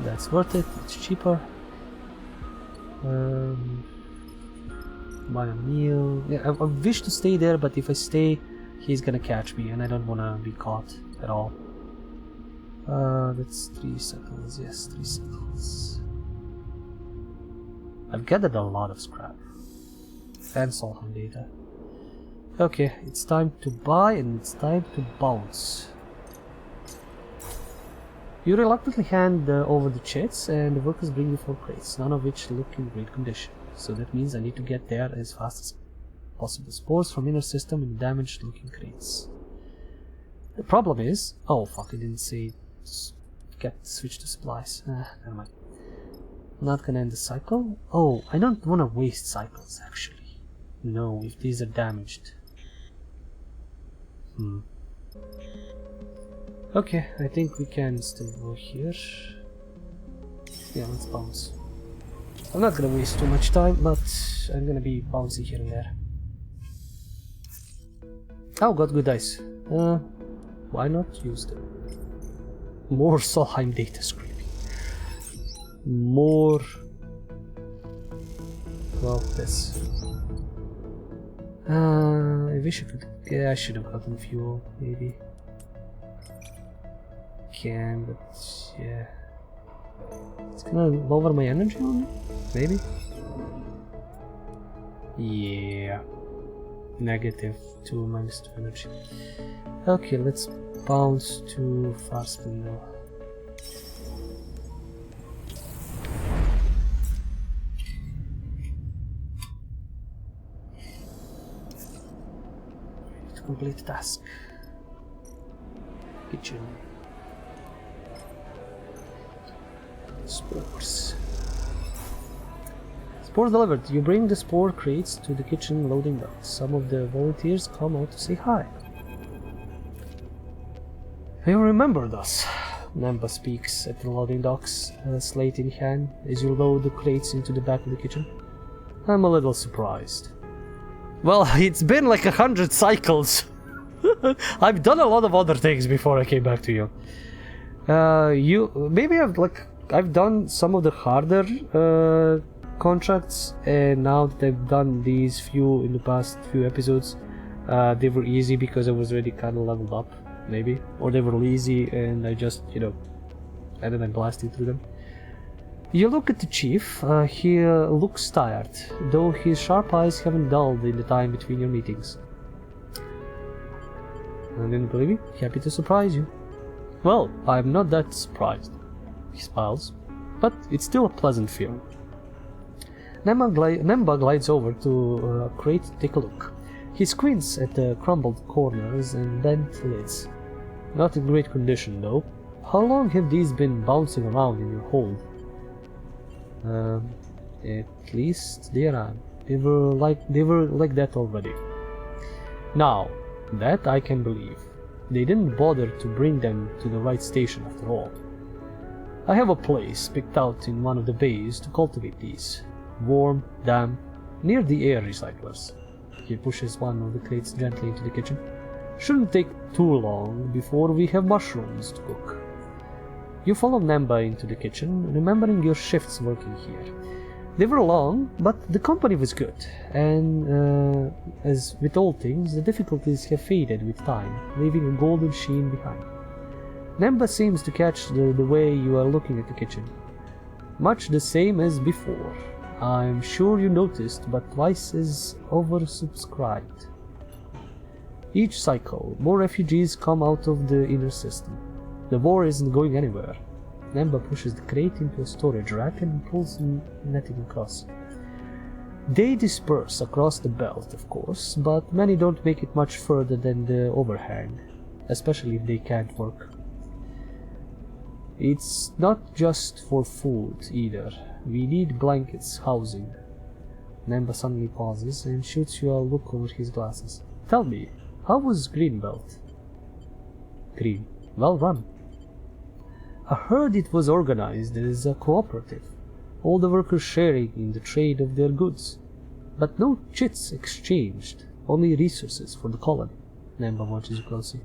That's worth it, it's cheaper. buy a meal. Yeah, I wish to stay there, but if I stay, he's gonna catch me, and I don't wanna be caught at all. That's 3 seconds. Yes, 3 seconds. I've gathered a lot of scrap and Solheim data. Okay, it's time to buy and it's time to bounce. You reluctantly hand over the chests, and the workers bring you 4 crates, none of which look in great condition. So that means I need to get there as fast as possible. Spores from inner system in damaged looking crates. The problem is... oh fuck, I didn't say switch to supplies. Never mind. Not gonna end the cycle. Oh, I don't want to waste cycles actually. No, if these are damaged. Okay, I think we can still go here. Yeah, let's bounce. I'm not gonna waste too much time, but I'm gonna be bouncing here and there. Oh, got good dice. Why not use them? More Solheim data scraping. More... well, this. I wish I could... yeah, I should have gotten fuel, maybe. Can, but yeah. It's gonna lower my energy on me? Maybe? Yeah. -2, -2 energy. Okay, let's bounce to far spindle. To complete the task. Kitchen. Spores. Spores delivered. You bring the spore crates to the kitchen loading docks. Some of the volunteers come out to say hi. You remembered us, Nemba speaks at the loading docks, slate in hand, as you load the crates into the back of the kitchen. I'm a little surprised. Well, it's been like 100 cycles. I've done a lot of other things before I came back to you. Maybe I've done some of the harder contracts, and now that I've done these few in the past few episodes, they were easy because I was already kind of leveled up, maybe, or they were easy and I just, you know, and then I blasted through them. You look at the chief. He looks tired, though his sharp eyes haven't dulled in the time between your meetings. I didn't believe me. Happy to surprise you. Well, I'm not that surprised. He smiles, but it's still a pleasant feeling. Nemba glides over to a crate to take a look. He squints at the crumbled corners and bent lids. Not in great condition, though. How long have these been bouncing around in your hold? At least they are. They were like that already. Now, that I can believe. They didn't bother to bring them to the right station after all. I have a place picked out in one of the bays to cultivate these. Warm, damp, near the air recyclers. He pushes one of the crates gently into the kitchen. Shouldn't take too long before we have mushrooms to cook. You follow Nemba into the kitchen, remembering your shifts working here. They were long, but the company was good, and as with all things, the difficulties have faded with time, leaving a golden sheen behind. Nemba seems to catch the way you are looking at the kitchen. Much the same as before. I'm sure you noticed, but twice as oversubscribed. Each cycle, more refugees come out of the inner system. The war isn't going anywhere. Nemba pushes the crate into a storage rack and pulls the netting across. They disperse across the belt, of course, but many don't make it much further than the overhang, especially if they can't work. It's not just for food, either. We need blankets, housing. Nemba suddenly pauses and shoots you a look over his glasses. Tell me, how was Greenbelt? Green. Well run. I heard it was organized as a cooperative, all the workers sharing in the trade of their goods. But no chits exchanged, only resources for the colony. Nemba watches you closely.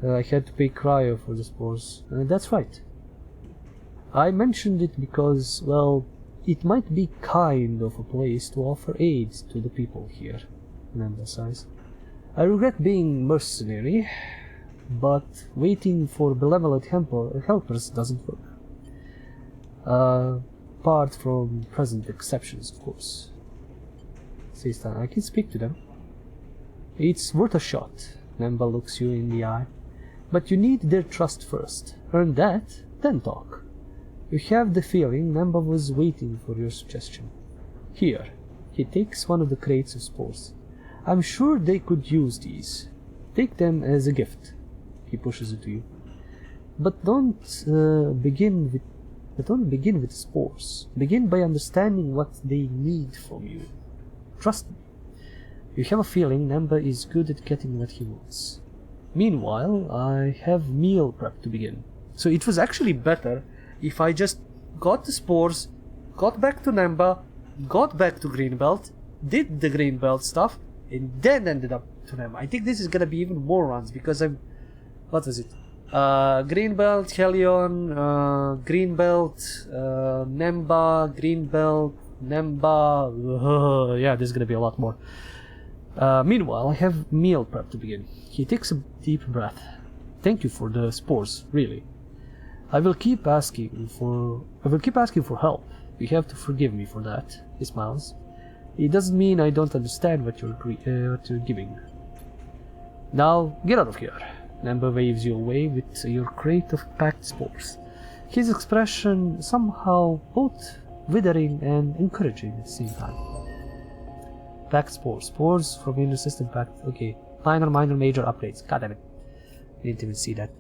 I had to pay cryo for the spores. That's right. I mentioned it because, well, it might be kind of a place to offer aid to the people here, Namba says. I regret being mercenary, but waiting for benevolent helpers doesn't work. Apart from present exceptions, of course. Says that I can speak to them. It's worth a shot. Namba looks you in the eye. But you need their trust first. Earn that, then talk. You have the feeling Namba was waiting for your suggestion. Here, he takes one of the crates of spores. I'm sure they could use these. Take them as a gift. He pushes it to you. But don't begin with spores. Begin by understanding what they need from you. Trust me. You have a feeling Namba is good at getting what he wants. Meanwhile, I have meal prep to begin. So it was actually better if I just got the spores, got back to Namba, got back to Greenbelt, did the Greenbelt stuff, and then ended up to Namba. I think this is gonna be even more runs because I'm... What was it? Greenbelt, Helion, Greenbelt, Namba, Greenbelt, Namba... yeah, there's gonna be a lot more. Meanwhile, I have meal prep to begin. He takes a deep breath. Thank you for the spores, really. I will keep asking for help. You have to forgive me for that. He smiles. It doesn't mean I don't understand what you're giving. Now, get out of here. Namba waves you away with your crate of packed spores. His expression somehow both withering and encouraging at the same time. Packed spores. Spores from inner system packed. Okay. Minor, major upgrades. God damn it. I didn't even see that.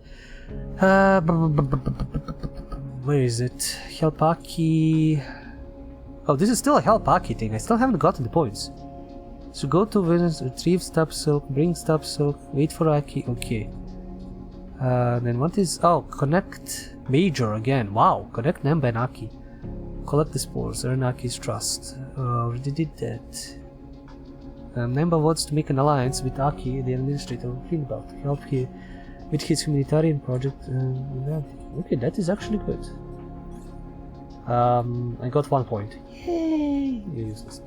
Where is it? Helpaki. Oh, this is still a Helpaki thing. I still haven't gotten the points. So go to Venus, retrieve Stub Silk, bring Stub Silk, wait for Aki. Okay. Then what is... Oh, connect Major again. Wow. Connect Namba and Aki. Collect the spores. Earn Aki's trust. Already did that. Namba wants to make an alliance with Aki, the administrator of Greenbelt, to help him with his humanitarian project. Okay, that is actually good. I got 1 point. Yay! Useless.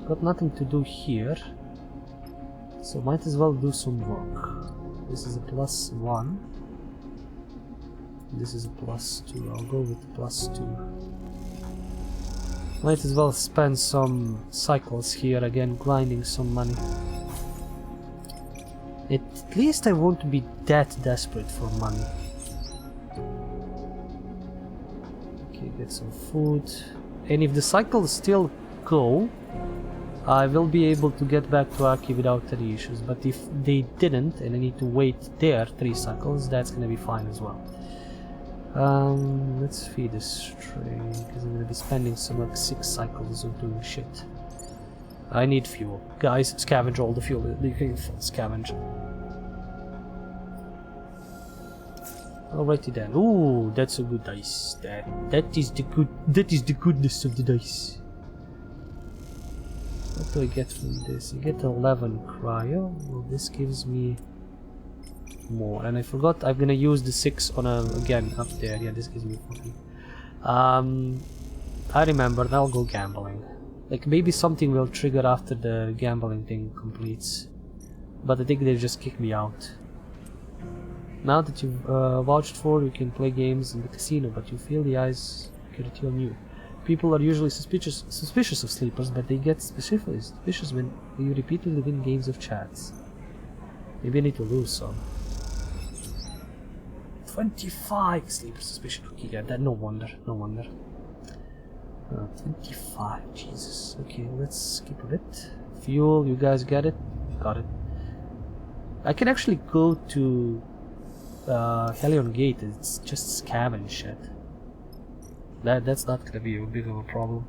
Got nothing to do here, so might as well do some work. This is a +1. This is a +2. I'll go with the +2. Might as well spend some cycles here again, grinding some money. At least I won't be that desperate for money. Okay, get some food. And if the cycles still go, I will be able to get back to Aki without any issues. But if they didn't and I need to wait there 3 cycles, that's gonna be fine as well. Let's feed this train, because I'm gonna be spending some like 6 cycles of doing shit. I need fuel. Guys, scavenge all the fuel you can scavenge. Alrighty then. Ooh, that's a good dice. That is the goodness of the dice. What do I get from this? I get 11 cryo. Well, this gives me more, and I forgot I'm gonna use the 6 on again up there. Yeah, this gives me 40. I remembered. I'll go gambling. Like maybe something will trigger after the gambling thing completes, but I think they just kick me out. Now that you've vouched for, you can play games in the casino, but you feel the eyes security on you. People are usually suspicious of sleepers, but they get suspicious when you repeatedly win games of chats. Maybe I need to lose some. 25 sleeper suspicion. Okay, yeah, that no wonder. 25, Jesus. Okay, let's skip a bit. Fuel, you guys get it? Got it. I can actually go to Helion Gate. It's just scavenge shit. That's not gonna be a big of a problem.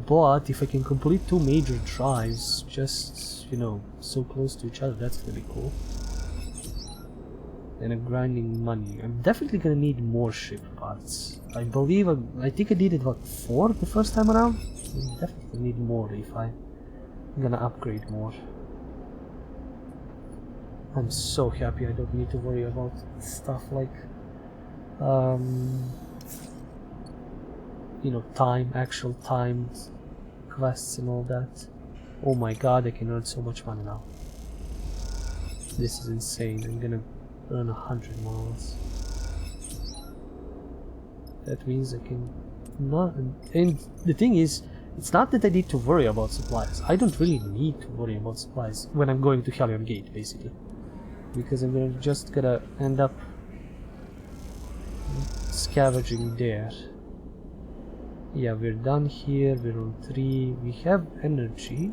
But if I can complete 2 major drives, just, you know, so close to each other, that's gonna be cool. And I'm grinding money. I'm definitely gonna need more ship parts. I think I did it, what, 4 the first time around? I definitely need more if I'm gonna upgrade more. I'm so happy I don't need to worry about stuff like you know, actual timed quests and all that. Oh my god, I can earn so much money now. This is insane. I'm gonna earn 100 miles. That means I can not. And the thing is, it's not that I need to worry about supplies. I don't really need to worry about supplies when I'm going to Hellion Gate, basically, because I'm just gonna end up scavenging there. Yeah, we're done here. We're on 3. We have energy,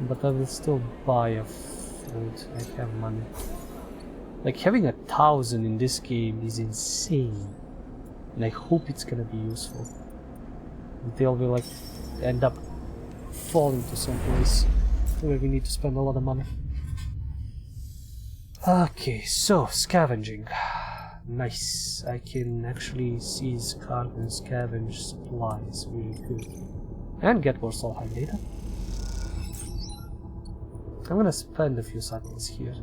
but I will still buy a food. I have money. Like, having 1,000 in this game is insane, and I hope it's gonna be useful until we like end up falling to some place where we need to spend a lot of money. Okay, so scavenging. Nice. I can actually seize cargo and scavenge supplies. Really good. And get more Solheim data. I'm gonna spend a few cycles here,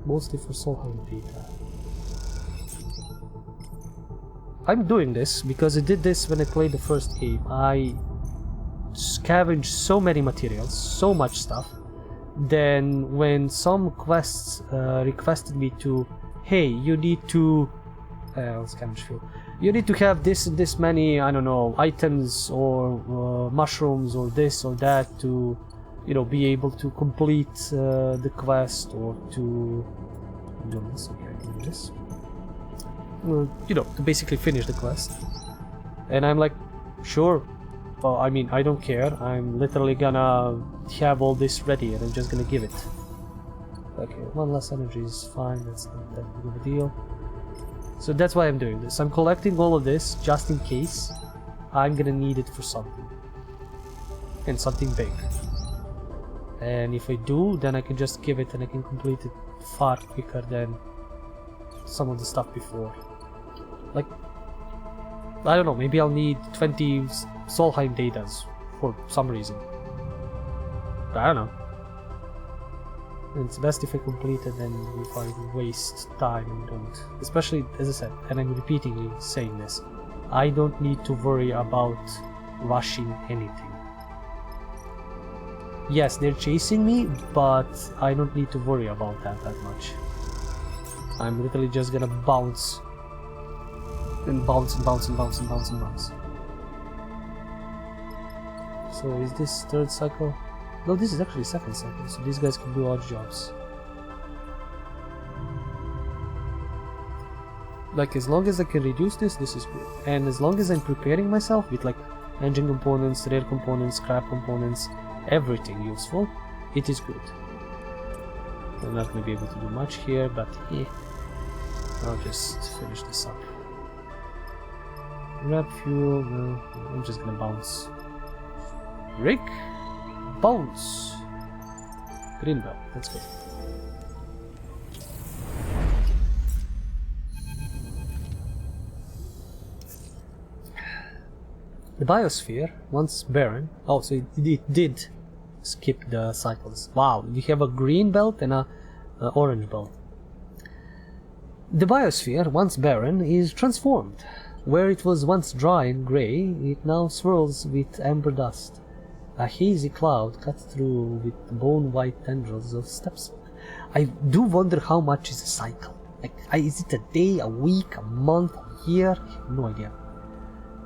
mostly for Solheim data. I'm doing this because I did this when I played the first game. I scavenged so many materials, so much stuff. Then when some quests requested me to, hey, you need to scavenge fuel. You need to have this and this many, I don't know, items or mushrooms or this or that to, you know, be able to complete the quest, or to do this. Okay, I can do this. You know, to basically finish the quest. And I'm like, sure. Well, I mean, I don't care. I'm literally gonna have all this ready and I'm just gonna give it. Okay, 1 less energy is fine. That's not that big of a deal. So that's why I'm doing this. I'm collecting all of this just in case I'm gonna need it for something. And something big. And if I do, then I can just give it and I can complete it far quicker than some of the stuff before. Like, I don't know, maybe I'll need 20 Solheim datas for some reason. I don't know. And it's best if I complete it than if I waste time and don't. Especially, as I said, and I'm repeatedly saying this, I don't need to worry about rushing anything. Yes, they're chasing me, but I don't need to worry about that much. I'm literally just gonna bounce and bounce and bounce and bounce and bounce and bounce. So is this 3rd cycle? No, this is actually 2nd cycle, so these guys can do odd jobs. Like, as long as I can reduce this is good. And as long as I'm preparing myself with like engine components, rare components, scrap components, everything useful, it is good. I'm not gonna be able to do much here, but yeah, I'll just finish this up. Grab fuel, no, I'm just gonna bounce. Rick, bounce. Greenbelt, let's go. The biosphere, once barren. Oh, so it did skip the cycles. Wow, we have a green belt and a orange belt. The biosphere, once barren, is transformed. Where it was once dry and grey, it now swirls with amber dust. A hazy cloud cut through with bone-white tendrils of stepsilk. I do wonder how much is a cycle. Like, is it a day, a week, a month, a year? I have no idea.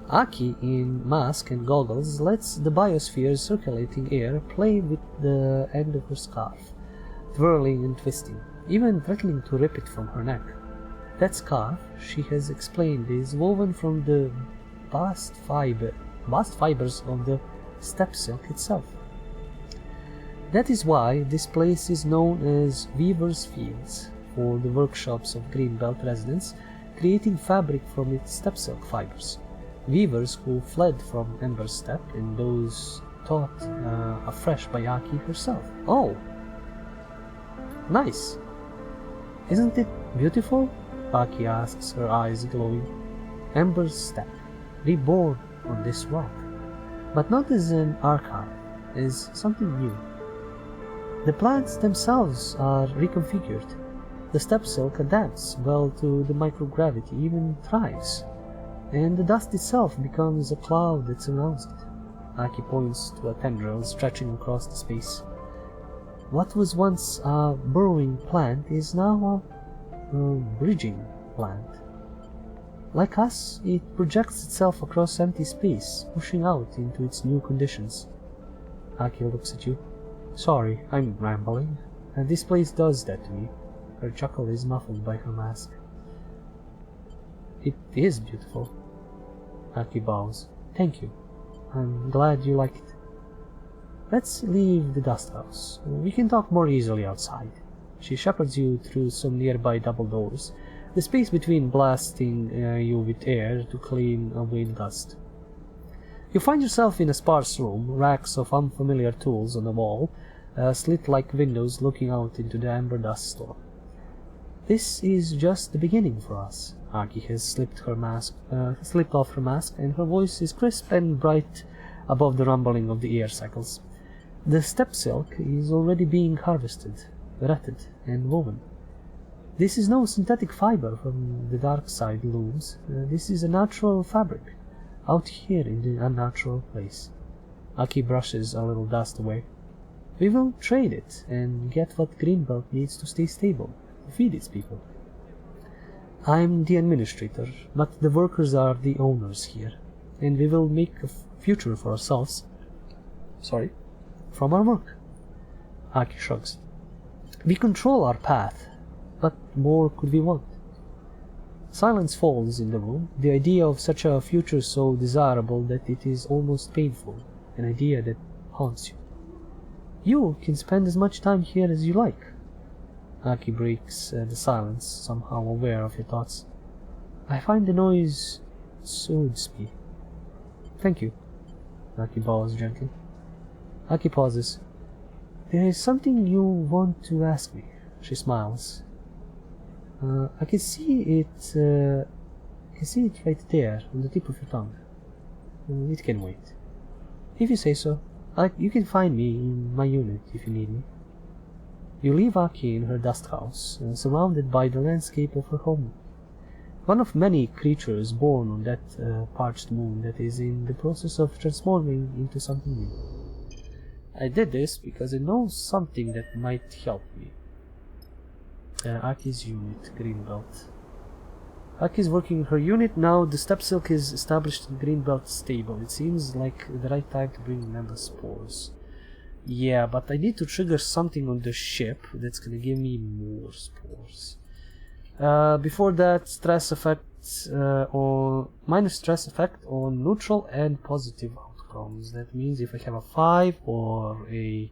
Aki, in mask and goggles, lets the biosphere's circulating air play with the end of her scarf, twirling and twisting, even threatening to rip it from her neck. That scarf, she has explained, is woven from the bast fibers of the steppe silk itself. That is why this place is known as Weaver's Fields, for the workshops of Greenbelt residents creating fabric from its steppe silk fibers. Weavers who fled from Ember Steppe and those taught afresh by Aki herself. Oh! Nice! Isn't it beautiful? Aki asks, her eyes glowing. Ember Steppe, reborn on this rock. But not as an archive, as something new. The plants themselves are reconfigured. The step silk adapts well to the microgravity, even thrives, and the dust itself becomes a cloud that surrounds it. Aki points to a tendril stretching across the space. What was once a burrowing plant is now a bridging plant. Like us, it projects itself across empty space, pushing out into its new conditions. Aki looks at you. Sorry, I'm rambling. And this place does that to me. Her chuckle is muffled by her mask. It is beautiful. Aki bows. Thank you. I'm glad you like it. Let's leave the dust house. We can talk more easily outside. She shepherds you through some nearby double doors, the space between blasting you with air to clean away the dust. You find yourself in a sparse room, racks of unfamiliar tools on the wall, slit-like windows looking out into the amber dust storm. This is just the beginning for us. Aki has slipped off her mask, and her voice is crisp and bright above the rumbling of the air cycles. The step silk is already being harvested, retted, and woven. This is no synthetic fiber from the dark side looms. This is a natural fabric, out here in the unnatural place. Aki brushes a little dust away. We will trade it and get what Greenbelt needs to stay stable, to feed its people. I'm the administrator, but the workers are the owners here, and we will make a future for ourselves. From our work. Aki shrugs. We control our path, but more could we want? Silence falls in the room, the idea of such a future so desirable that it is almost painful, an idea that haunts you. You can spend as much time here as you like. Aki breaks the silence, somehow aware of your thoughts. I find the noise soothes me. Thank you. Aki bows gently. Aki pauses. There is something you want to ask me. She smiles. I can see it. Right there, on the tip of your tongue. It can wait. If you say so, you can find me in my unit if you need me. You leave Aki in her dust house, surrounded by the landscape of her home. One of many creatures born on that parched moon that is in the process of transforming into something new. I did this because I know something that might help me. Aki's unit, Greenbelt. Aki's working in her unit now. The step silk is established in Greenbelt stable. It seems like the right time to bring member spores. Yeah, but I need to trigger something on the ship that's gonna give me more spores. Before that, stress effects or minus stress effect on neutral and positive outcomes. That means if I have a 5 or a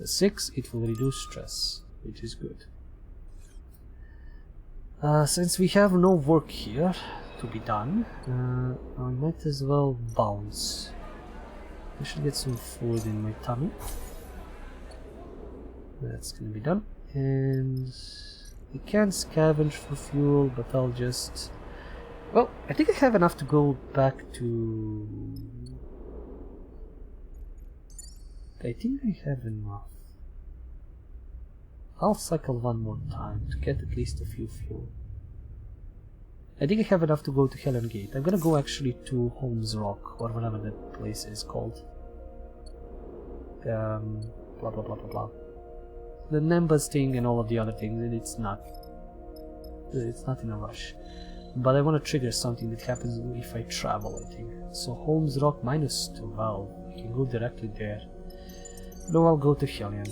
6, it will reduce stress, which is good. Since we have no work here to be done, I might as well bounce. I should get some food in my tummy. That's gonna be done. And we can scavenge for fuel, but I'll just... Well, I think I have enough to go back to... I think I have enough. I'll cycle one more time to get at least a few fuel. I think I have enough to go to Helen Gate. I'm gonna go actually to Holmes Rock, or whatever that place is called. Blah blah blah blah blah. The Nimbus thing and all of the other things, and it's not in a rush. But I want to trigger something that happens if I travel, I think. So Holmes Rock -12. I can go directly there. No, I'll go to Hellion.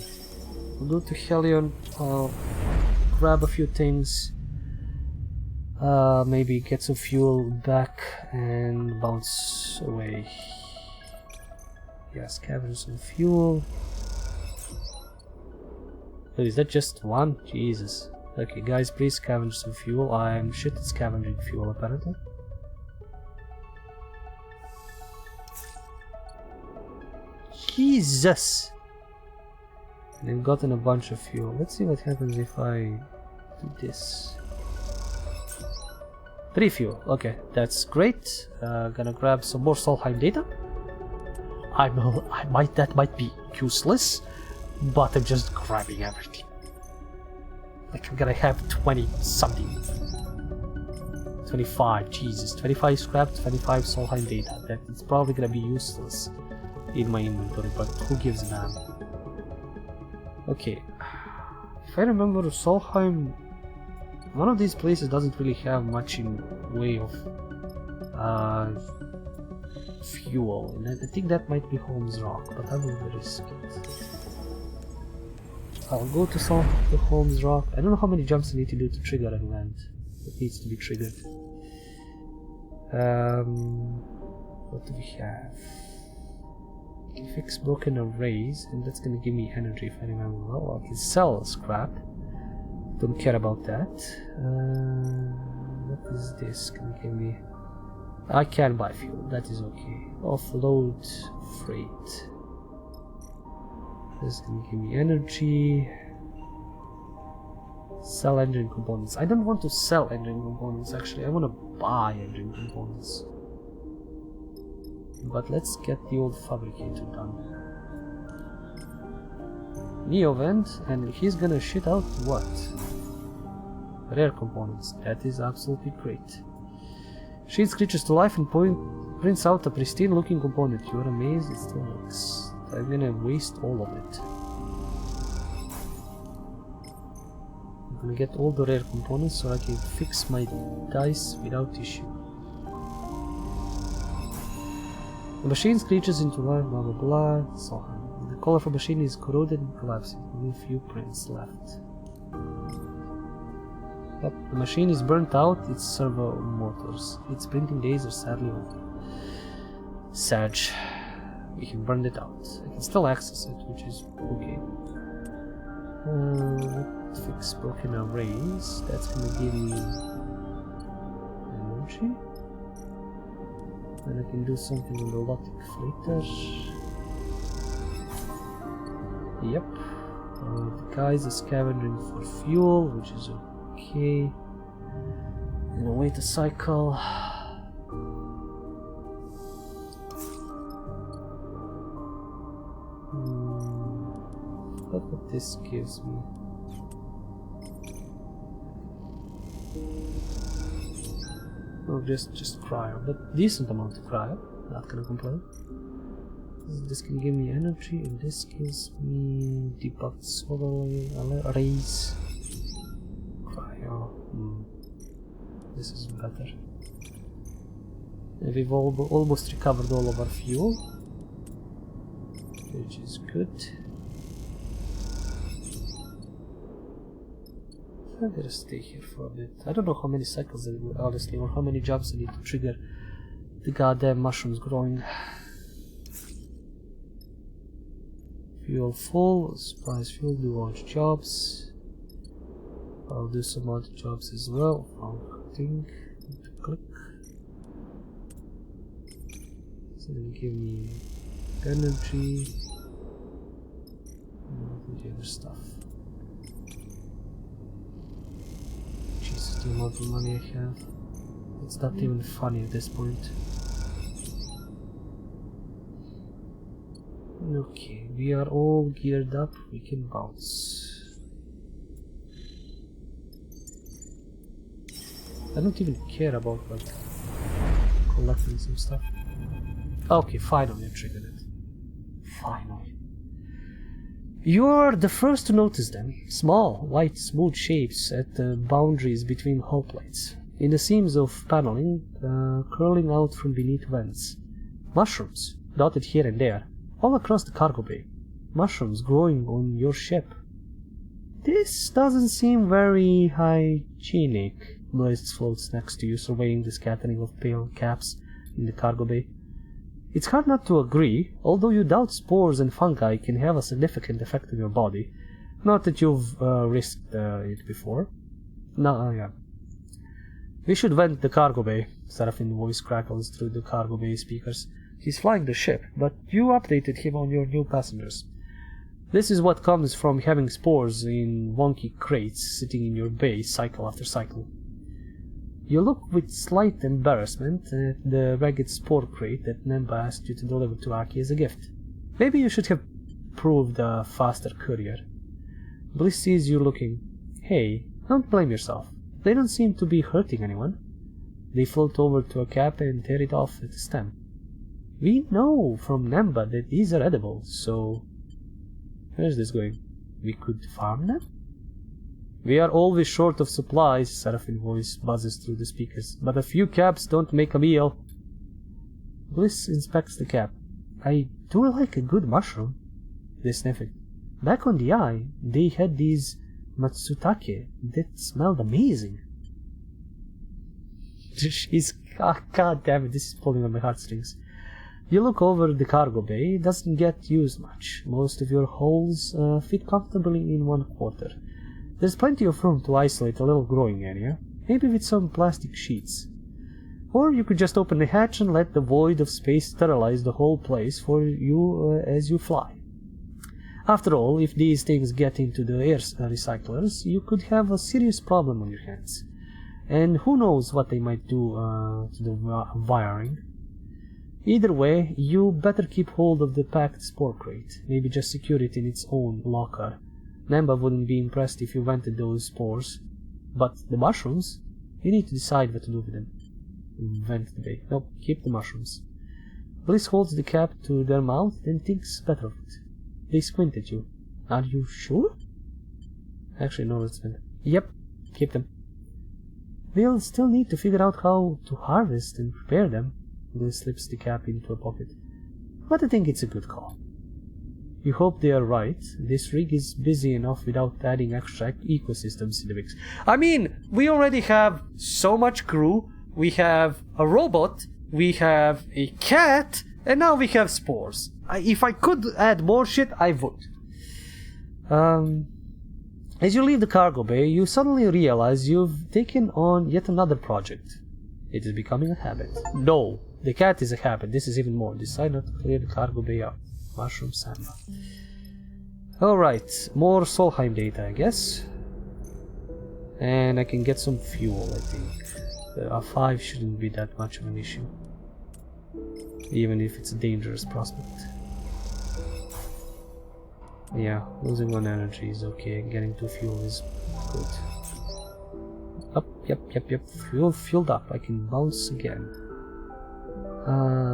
I'll go to Hellion, I'll grab a few things. Maybe get some fuel back and bounce away. Yeah, scavenge some fuel. Oh, is that just one? Jesus. Okay, guys, please scavenge some fuel. I'm shit at scavenging fuel, apparently. Jesus! And I've gotten a bunch of fuel. Let's see what happens if I do this. 3 fuel. Okay, that's great. Gonna grab some more Solheim data. That might be useless, but I'm just grabbing everything. Like I'm gonna have 20 something. 25, Jesus. 25 scrap, 25 Solheim data. That it's probably gonna be useless in my inventory, but who gives a damn? Okay. If I remember, Solheim, one of these places doesn't really have much in way of fuel, and I think that might be Holmes Rock, but I will risk it. I'll go to Holmes Rock. I don't know how many jumps I need to do to trigger an event that needs to be triggered. What do we have? I can fix broken arrays, and that's gonna give me energy if I remember well. I can sell scrap. Don't care about that. What is this? Can give me? I can buy fuel. That is okay. Offload freight. This is gonna give me energy. Sell engine components. I don't want to sell engine components actually. I want to buy engine components. But let's get the old fabricator done. Neovent, and he's gonna shit out what? Rare components. That is absolutely great. Shades creatures to life and prints out a pristine looking component. You're amazed? It still works. I'm gonna waste all of it. I'm gonna get all the rare components so I can fix my dice without issue. The machine screeches into life, blah blah blah, so on. The colorful machine is corroded and collapsing. Only a few prints left. Yep, the machine is burnt out, its servo motors. Its printing days are sadly over. Sad. We can burn it out. I can still access it, which is okay. Let's fix broken arrays. That's gonna give me energy. And I can do something on the robotic flitter. Yep. The guys are scavenging for fuel, which is okay. I'm gonna wait a cycle. What this gives me. Oh, just cryo, but decent amount of cryo. Not gonna complain. This can give me energy, and this gives me debugged solar arrays. Cryo. This is better. And we've almost recovered all of our fuel, which is good. I'm gonna stay here for a bit. I don't know how many cycles I will, honestly, or how many jumps I need to trigger the goddamn mushrooms growing. Fuel full, supplies fuel, do launch jobs. I'll do some other jobs as well. I think. Click. So then give me energy and the other stuff. The amount of money I have. It's not even funny at this point. Okay, we are all geared up, we can bounce. I don't even care about like collecting some stuff. Okay, finally I triggered it. Finally. You are the first to notice them. Small, white, smooth shapes at the boundaries between hull plates. In the seams of paneling, curling out from beneath vents. Mushrooms, dotted here and there, all across the cargo bay. Mushrooms growing on your ship. This doesn't seem very hygienic. Blaze floats next to you, surveying the scattering of pale caps in the cargo bay. It's hard not to agree, although you doubt spores and fungi can have a significant effect on your body. Not that you've risked it before. No, yeah. We should vent the cargo bay. Seraphim's voice crackles through the cargo bay speakers. He's flying the ship, but you updated him on your new passengers. This is what comes from having spores in wonky crates sitting in your bay cycle after cycle. You look with slight embarrassment at the ragged spore crate that Nemba asked you to deliver to Aki as a gift. Maybe you should have proved a faster courier. Bliss sees you looking. Hey, don't blame yourself. They don't seem to be hurting anyone. They float over to a cap and tear it off at the stem. We know from Namba that these are edible, so... Where's this going? We could farm them? We are always short of supplies, Seraphine voice buzzes through the speakers, but a few caps don't make a meal. Bliss inspects the cap. I do like a good mushroom. They sniff it. Back on the eye, they had these matsutake that smelled amazing. God damn it, this is pulling on my heartstrings. You look over the cargo bay. It doesn't get used much. Most of your holes fit comfortably in one quarter. There's plenty of room to isolate a little growing area, maybe with some plastic sheets. Or you could just open the hatch and let the void of space sterilize the whole place for you as you fly. After all, if these things get into the air recyclers, you could have a serious problem on your hands. And who knows what they might do to the wiring. Either way, you better keep hold of the packed spore crate. Maybe just secure it in its own locker. Namba wouldn't be impressed if you vented those spores. But the mushrooms? You need to decide what to do with them. Vent the bay. Nope, keep the mushrooms. Bliss holds the cap to their mouth, then thinks better of it. They squint at you. Are you sure? Actually, no, it's been... Yep, keep them. We'll still need to figure out how to harvest and prepare them. Bliss slips the cap into a pocket. But I think it's a good call. You hope they are right. This rig is busy enough without adding extra ecosystems in the mix. I mean, we already have so much crew. We have a robot. We have a cat. And now we have spores. If I could add more shit, I would. As you leave the cargo bay, you suddenly realize you've taken on yet another project. It is becoming a habit. No, the cat is a habit. This is even more. Decide not to clear the cargo bay out. Mushroom samba. Alright, more Solheim data, I guess. And I can get some fuel, I think. A 5 shouldn't be that much of an issue. Even if it's a dangerous prospect. Yeah, losing 1 energy is okay. Getting 2 fuel is good. Up, yep. Fuel filled up. I can bounce again.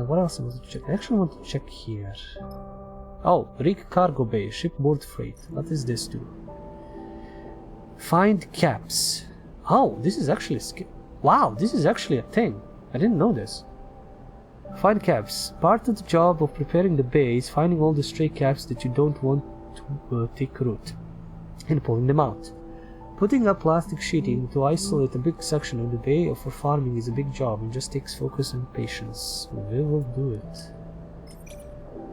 What else I want to check? I actually want to check here. Oh, rig cargo bay, shipboard freight. What does this do? Find caps. Oh, this is actually wow, this is actually a thing. I didn't know this. Find caps. Part of the job of preparing the bay is finding all the stray caps that you don't want to take root and pulling them out. Putting up plastic sheeting to isolate a big section of the bay for farming is a big job and just takes focus and patience. We will do it.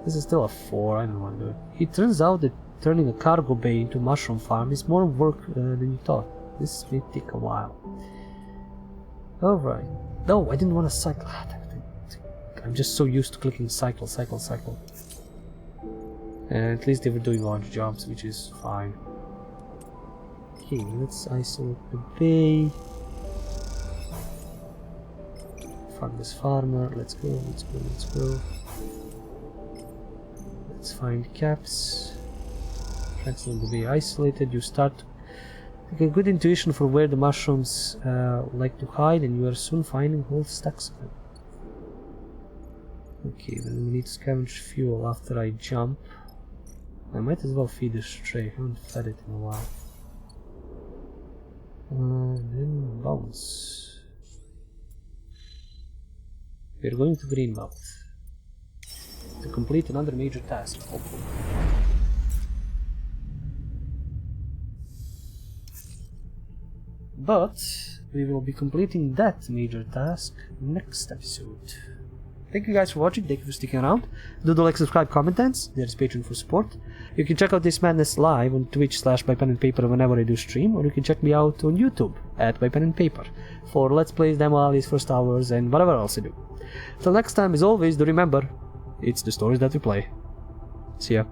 This is still a 4, I don't want to do it. It turns out that turning a cargo bay into a mushroom farm is more work than you thought. This may take a while. Alright. No, I didn't want to cycle. I'm just so used to clicking cycle. And at least they were doing large jobs, which is fine. Okay, let's isolate the bay. Fuck this farmer. Let's go. Let's find caps. Excellent, the bay isolated. You start to take a good intuition for where the mushrooms like to hide, and you are soon finding whole stacks of them. Okay, then we need to scavenge fuel after I jump. I might as well feed the stray. I haven't fed it in a while. Then bounce. We're going to Greenbelt to complete another major task, hopefully. But we will be completing that major task next episode. Thank you guys for watching, thank you for sticking around. Do like, subscribe, comment, dance. There's Patreon for support. You can check out this madness live on Twitch/ByPenAndPaper whenever I do stream, or you can check me out on YouTube at ByPenAndPaper for Let's Plays, Demo Alleys, First Hours, and whatever else I do. Till next time, as always, do remember, it's the stories that we play. See ya.